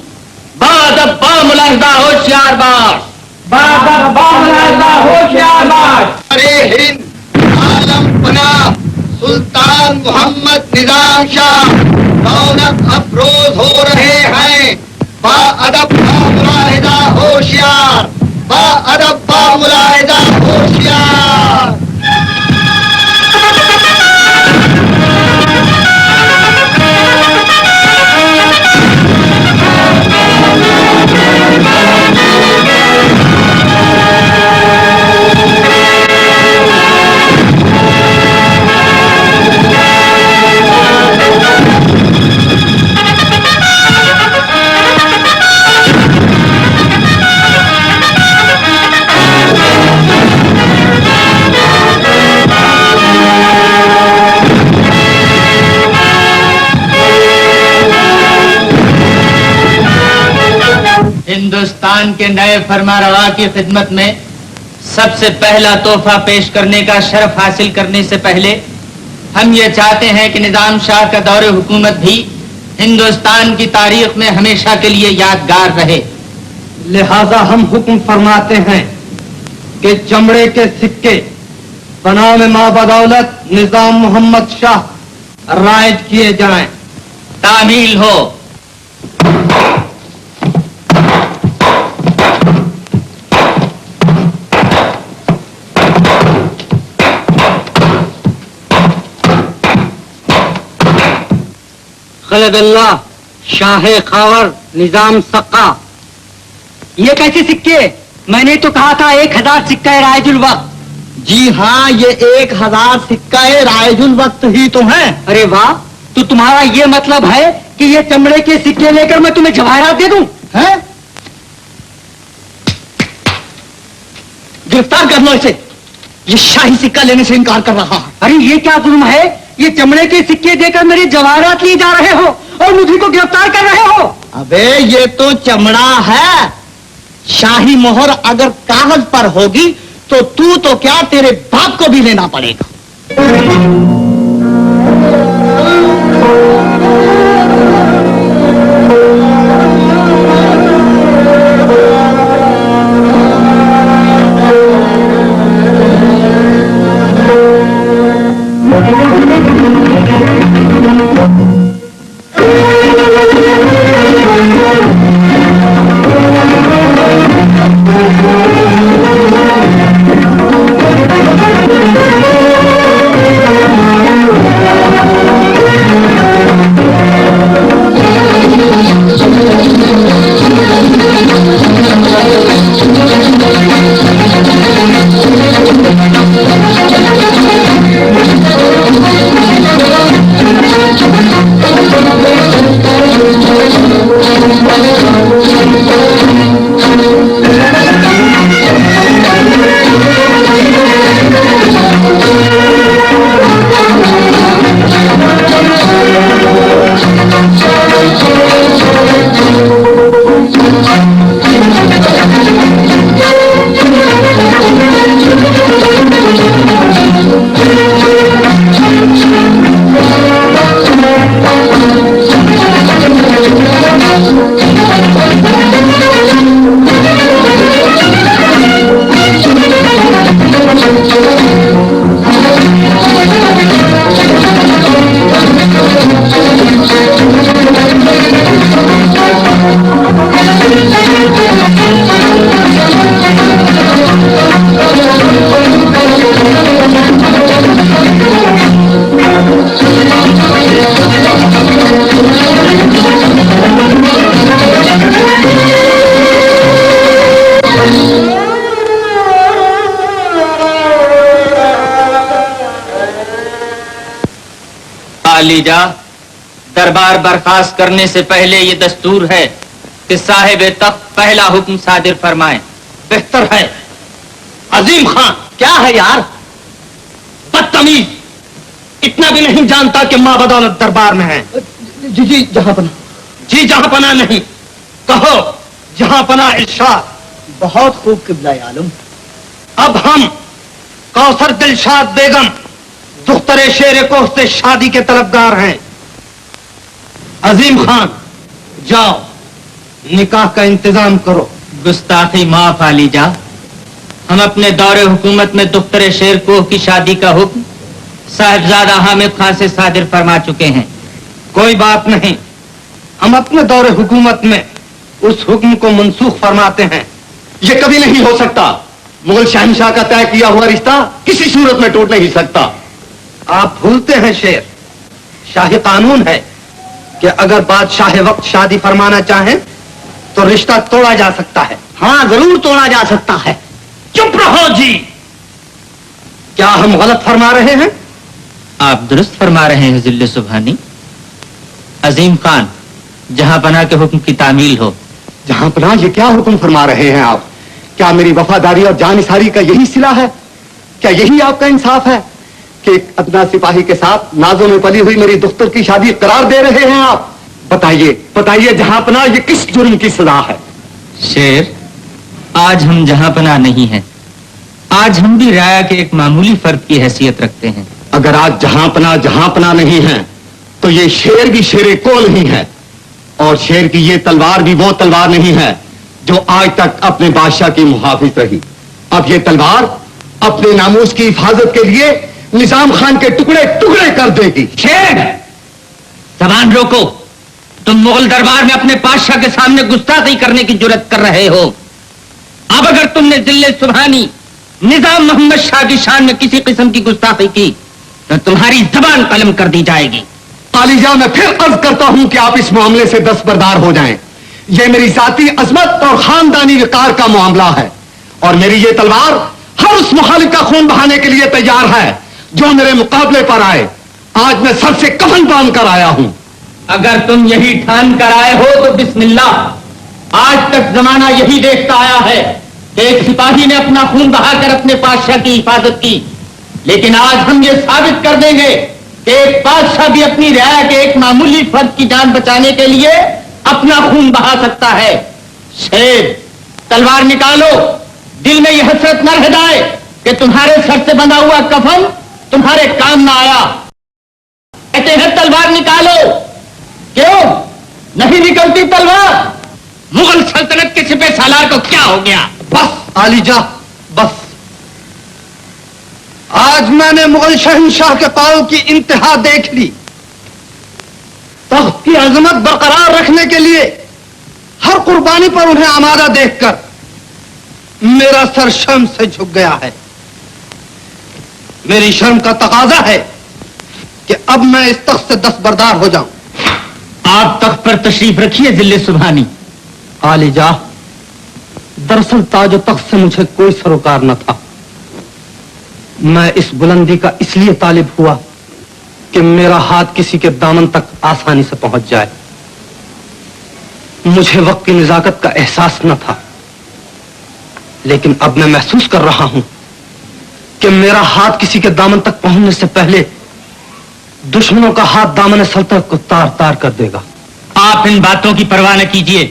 बादब्बा मुलाहिदा होशियार बाश, बादब्बा मुलाहिदा होशियार बाश। अरे हिंद आलम पना सुल्तान मोहम्मद निजाम शाह रौनक अफरोज हो रहे हैं। बा अदब बा मुलाहिदा होशियार, बा अदब बा मुलाहिदा होशियार। हिंदुस्तान के नए फरमारवा की खिदमत में सबसे पहला तोहफा पेश करने का शर्फ हासिल करने से पहले हम ये चाहते हैं कि निजाम शाह का दौरे हुकूमत भी हिंदुस्तान की तारीख में हमेशा के लिए यादगार रहे। लिहाजा हम हुक्म फरमाते हैं कि चमड़े के सिक्के बनाम मां बदौलत निजाम मोहम्मद शाह राइज किए जाएं। तामील हो। खलदल्ला शाह खावर निजाम सक्का। ये कैसे सिक्के? मैंने तो कहा था 1000 सिक्का रायजुल वक्त। जी हाँ, ये 1000 सिक्का रायजुल वक्त ही तो है। अरे वाह, तो तुम्हारा ये मतलब है कि ये चमड़े के सिक्के लेकर मैं तुम्हें जवाहरात दे दूं? हैं? गिरफ्तार कर लो इसे। ये शाही सिक्का लेने से इनकार कर रहा है। अरे ये क्या जुल्म है? ये चमड़े के सिक्के देकर मेरे जवाहरात लिए जा रहे हो और मुझे को गिरफ्तार कर रहे हो। अबे ये तो चमड़ा है। शाही मोहर अगर कागज पर होगी तो तू तो क्या, तेरे बाप को भी लेना पड़ेगा। लीजा, दरबार बर्खास्त करने से पहले ये दस्तूर है कि साहिब तख्त पहला हुक्म सादिर फरमाए। बेहतर है। अजीम खान, क्या है यार? बदतमीज, इतना भी नहीं जानता कि मां बदौलत दरबार में है। जी जहां पना। जी जहां पना नहीं, कहो जहां पना इरशाद। बहुत खूब किबला आलम। अब हम कौसर दिलशाद बेगम दुख्तरे शेर कोह से शादी के तलबगार हैं। अजीम खान जाओ निकाह का इंतजाम करो। गुस्ताखी माफ आलीजा, हम अपने दौरे हुकूमत में दुख्तरे शेर कोह की शादी का हुक्म साहिबजादा हामिद खान से सादिर फरमा चुके हैं। कोई बात नहीं, हम अपने दौरे हुकूमत में उस हुक्म को मनसूख फरमाते हैं। ये कभी नहीं हो सकता। मुगल शहंशाह का तय किया हुआ रिश्ता किसी सूरत में टूट नहीं सकता। आप भूलते हैं शेर, शाही कानून है कि अगर बादशाह वक्त शादी फरमाना चाहें तो रिश्ता तोड़ा जा सकता है। हाँ जरूर तोड़ा जा सकता है। चुप रहो जी। क्या हम गलत फरमा रहे हैं? आप दुरुस्त फरमा रहे हैं जिल्ले सुबहानी। अजीम खान, जहां पना के हुक्म की तामील हो। जहां पना ये क्या हुक्म फरमा रहे हैं आप? क्या मेरी वफादारी और जानिसारी का यही सिला है? क्या यही आपका इंसाफ है कि एक अदना सिपाही के साथ नाजों में पली हुई मेरी दुख्तर की शादी करार दे रहे हैं आप? बताइए बताइए जहां पना ये किस जुर्म की सजा है? शेर, आज हम जहां पना नहीं हैं। आज हम भी राया के एक मामूली फर्द की हैसियत रखते हैं। अगर आज जहां पना नहीं है तो ये शेर भी शेरे कोल नहीं है, और शेर की ये तलवार भी वो तलवार नहीं है जो आज तक अपने बादशाह की मुहाफिज रही। अब ये तलवार अपने नामूस की हिफाजत के लिए निजाम खान के टुकड़े टुकड़े कर देगी। शेर, जबान रोको। तुम मुगल दरबार में अपने बादशाह के सामने गुस्ताखी करने की जुर्रत कर रहे हो। अब अगर तुमने जिले सुबहानी निजाम मोहम्मद शाह की शान में किसी किस्म की गुस्ताखी की तो तुम्हारी जबान कलम कर दी जाएगी। आलिजा, मैं फिर अर्ज करता हूं कि आप इस मामले से दस्तबरदार हो जाएं। यह मेरी जाती अजमत और खानदानी विकार का मामला है, और मेरी ये तलवार हर उस मुखालिफ का खून बहाने के लिए तैयार है जो मेरे मुकाबले पर आए। आज मैं सबसे कफन बांध कर आया हूं। अगर तुम यही ठान कर आए हो तो बिस्मिल्लाह। आज तक जमाना यही देखता आया है कि एक सिपाही ने अपना खून बहाकर अपने बादशाह की हिफाजत की, लेकिन आज हम ये साबित कर देंगे कि एक बादशाह भी अपनी रियाया के एक मामूली फर्द की जान बचाने के लिए अपना खून बहा सकता है। शेर, तलवार निकालो। दिल में यह हसरत न रह जाए कि तुम्हारे सर से बंधा हुआ कफन तुम्हारे काम ना आया। कहते हैं तलवार निकालो। क्यों नहीं निकलती तलवार? मुगल सल्तनत के सिपह सालार को क्या हो गया? बस आलिजा, बस। आज मैंने मुगल शहंशाह के कौल की इंतहा देख ली। तख्त की अजमत बरकरार रखने के लिए हर कुर्बानी पर उन्हें आमादा देखकर मेरा सर शर्म से झुक गया है। मेरी शर्म का तकाजा है कि अब मैं इस तख्त से दस्तबरदार हो जाऊं। आप तख्त पर तशरीफ रखिए जिले सुबहानी। आलिजा, दरअसल ताज तख्त से मुझे कोई सरोकार न था। मैं इस बुलंदी का इसलिए तालिब हुआ कि मेरा हाथ किसी के दामन तक आसानी से पहुंच जाए। मुझे वक्त की निजाकत का एहसास न था, लेकिन अब मैं महसूस कर रहा हूं कि मेरा हाथ किसी के दामन तक पहुंचने से पहले दुश्मनों का हाथ दामन सल्तनत को तार तार कर देगा। आप इन बातों की परवाह न कीजिए।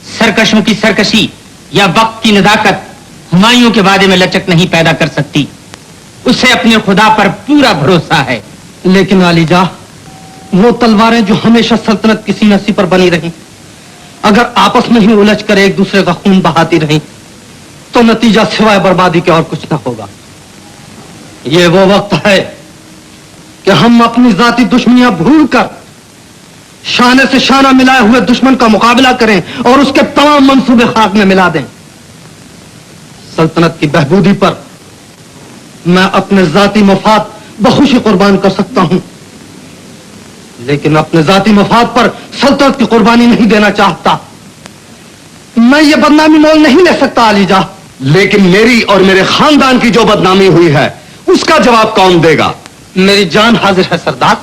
सरकशों की सरकशी या वक्त की नजाकत हुमायूं के वादे में लचक नहीं पैदा कर सकती। उसे अपने खुदा पर पूरा भरोसा है। लेकिन आलिजा, वो तलवारें जो हमेशा सल्तनत की सीनसी पर बनी रही, अगर आपस में ही उलझ कर एक दूसरे का खून बहाती रही तो नतीजा सिवाय बर्बादी के और कुछ न होगा। ये वो वक्त है कि हम अपनी जाती दुश्मनियां भूलकर शाने से शाना मिलाए हुए दुश्मन का मुकाबला करें और उसके तमाम मंसूबे खाक में मिला दें। सल्तनत की बहबूदी पर मैं अपने जाती मफाद बखुशी कुर्बान कर सकता हूं, लेकिन अपने जाती मफाद पर सल्तनत की कुर्बानी नहीं देना चाहता। मैं ये बदनामी मोल नहीं ले सकता आलिजा। लेकिन मेरी और मेरे खानदान की जो बदनामी हुई है उसका जवाब कौन देगा? मेरी जान हाजिर है सरदार,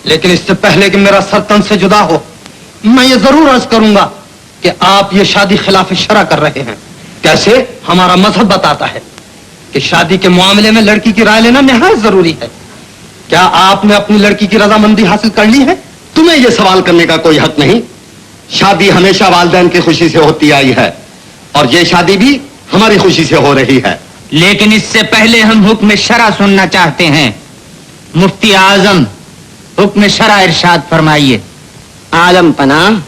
लेकिन इससे पहले कि मेरा सर तन से जुदा हो, मैं ये जरूर अर्ज करूंगा कि आप ये शादी खिलाफ शरा कर रहे हैं। कैसे? हमारा मजहब बताता है कि शादी के मामले में लड़की की राय लेना निहायत जरूरी है। क्या आपने अपनी लड़की की रजामंदी हासिल कर ली है? तुम्हें यह सवाल करने का कोई हक नहीं। शादी हमेशा वालिदैन की खुशी से होती आई है और ये शादी भी हमारी खुशी से हो रही है। लेकिन इससे पहले हम हुक्म शरा सुनना चाहते हैं। मुफ्ती आजम, हुक्म शरा इरशाद फरमाइए। आलम पनाह,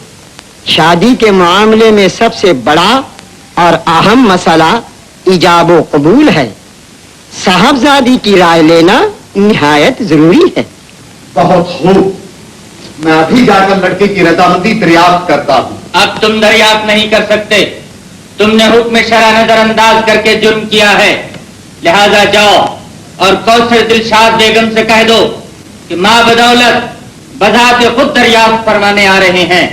शादी के मामले में सबसे बड़ा और अहम मसला इजाबो कबूल है। साहबजादी की राय लेना निहायत जरूरी है। बहुत खूब, मैं अभी जाकर लड़के की रजामंदी दरियाफ्त करता हूँ। अब तुम दरियाफ्त नहीं कर सकते। तुमने हुक्म शरा नजरअंदाज करके जुर्म किया है। लिहाजा जाओ और कौसर दिलशाद बेगम से कह दो कि माँ बदौलत बजाते खुद दरियाफ्त फरमाने आ रहे हैं।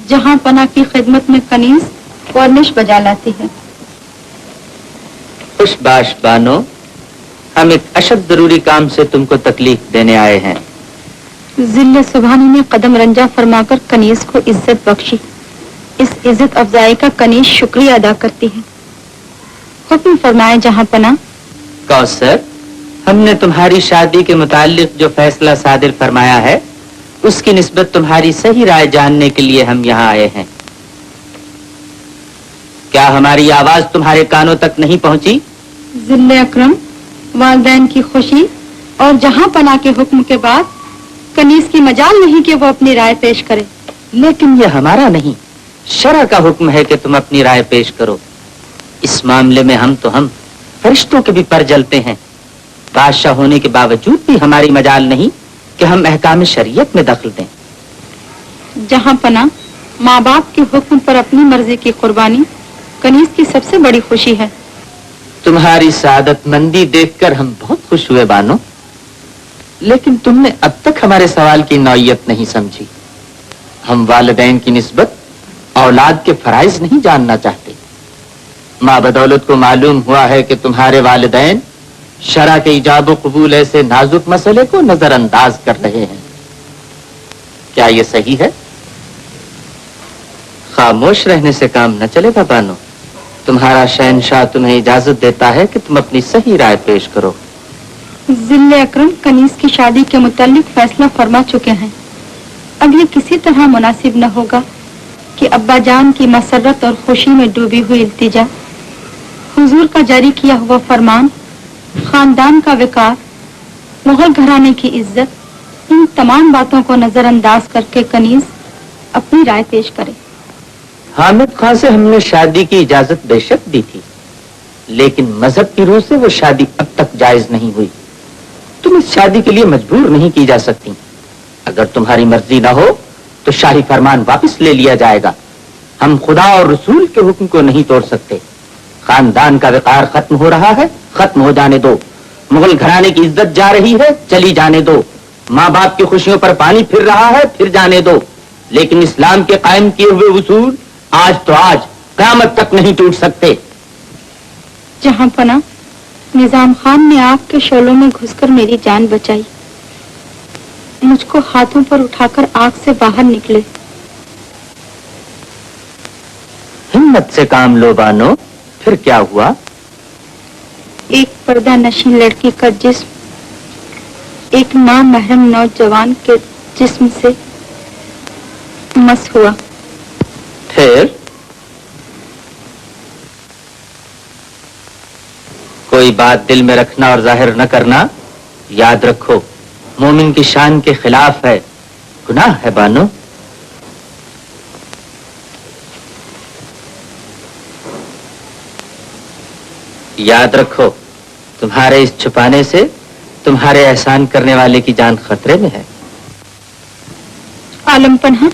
जहां पना की खिदमत में कनीज कॉर्निश बजा लाती है। खुशबाश बानो, हम एक अशद जरूरी काम से तुमको तकलीफ देने आए हैं। जिल्ले सुबहानी ने कदम रंजा फरमाकर कनीज को इज्जत बख्शी। इस इज्जत अफजाई का कनीज शुक्रिया अदा करती है। हुक्म फरमाए जहां पना। कौसर, हमने तुम्हारी शादी के मुताल्लिक जो फैसला सादिर फरमाया है उसकी निस्बत तुम्हारी सही राय जानने के लिए हम यहाँ आए हैं। क्या हमारी आवाज तुम्हारे कानों तक नहीं पहुंची? जिल्ले अकरम, वालिदैन की खुशी और जहां पना के हुक्म के बाद कनीज की मजाल नहीं कि वो अपनी राय पेश करे। लेकिन ये हमारा नहीं, शरा का हुक्म है कि तुम अपनी राय पेश करो। इस मामले में हम फरिश्तों के भी पर जलते हैं। बादशाह होने के बावजूद भी हमारी मजाल नहीं कि हम अहकाम शरीयत में दखल दें। जहां पना, माँ बाप के हुक्म पर अपनी मर्जी की कुर्बानी कनीज की सबसे बड़ी खुशी है। तुम्हारी सादतमंदी देखकर हम बहुत खुश हुए बानो, लेकिन तुमने अब तक हमारे सवाल की नौयत नहीं समझी। हम वालिदैन की निस्बत औलाद के फराइज नहीं जानना चाहते। माँ बदौलत को मालूम हुआ है कि तुम्हारे वालिदैन शरा के इजाब कबूल ऐसे नाजुक मसले को नजरअंदाज कर रहे हैं। क्या ये सही है? खामोश रहने से काम न चलेगा बानो। तुम्हारा शहंशाह तुम्हें इजाजत देता है कि तुम अपनी सही राय पेश करो। जिल्ले अकरम कनीज की शादी के मुताल्लिक फैसला फरमा चुके हैं। अब ये किसी तरह मुनासिब न होगा कि अब्बा जान की मसरत और खुशी में डूबी हुई इल्तिजा, हुजूर का जारी किया हुआ फरमान, खानदान का विकार, मुगल घराने की इज्जत, इन तमाम बातों को नजरअंदाज करके कनीज अपनी राय पेश करे। हामिद खान से हमने शादी की इजाजत बेशक दी थी, लेकिन मजहब की रूह से वो शादी अब तक जायज नहीं हुई। तुम इस शादी के लिए मजबूर नहीं की जा सकती। अगर तुम्हारी मर्जी ना हो तो शाही फरमान वापस ले लिया जाएगा। हम खुदा और रसूल के हुक्म को नहीं तोड़ सकते। खानदान का विकार खत्म हो रहा है, खत्म हो जाने दो। मुगल घराने की इज्जत जा रही है, चली जाने दो। माँ बाप की खुशियों पर पानी फिर रहा है, फिर जाने दो, लेकिन इस्लाम के कायम किए हुए उसूल आज तो आज क़यामत तक नहीं टूट सकते। जहां पना निजाम खान ने आग के शोलों में घुसकर मेरी जान बचाई, मुझको हाथों पर उठाकर आग से बाहर निकले। हिम्मत से काम लो बानो, फिर क्या हुआ? एक पर्दा नशीन लड़की का जिस्म एक नामहरम नौजवान के जिस्म से मस हुआ। फिर कोई बात दिल में रखना और जाहिर न करना, याद रखो, मोमिन की शान के खिलाफ है, गुनाह है बानो। याद रखो, तुम्हारे इस छुपाने से तुम्हारे एहसान करने वाले की जान खतरे में है। आलम पन्हा,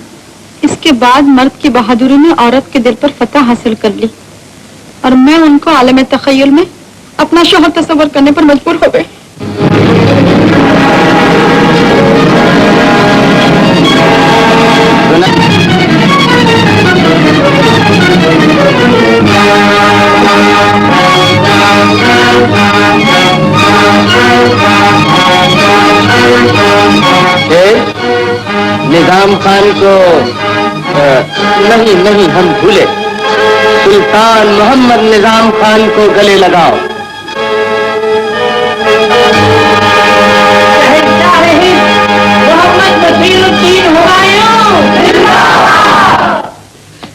इसके बाद मर्द की बहादुरी ने औरत के दिल पर फतह हासिल कर ली और मैं उनको आलम तखय्युल में अपना शोहर तस्वर करने पर मजबूर हो गई। निजाम खान को नहीं हम भूले, सुल्तान मोहम्मद निजाम खान को गले लगाओ।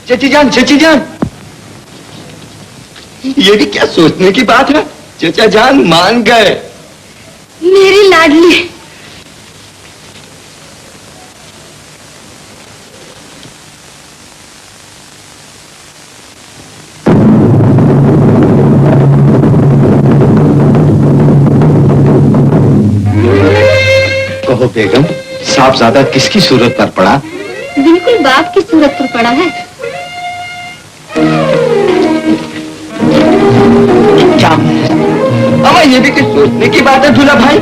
चची जान, ये भी क्या सोचने की बात है? चचा जान मान गए। मेरी लाडली, कहो बेगम, साहबजादा किसकी सूरत पर पड़ा? बिल्कुल बाप की सूरत पर पड़ा है। क्या अमा, ये भी कुछ सोचने की बात है दूल्हा भाई।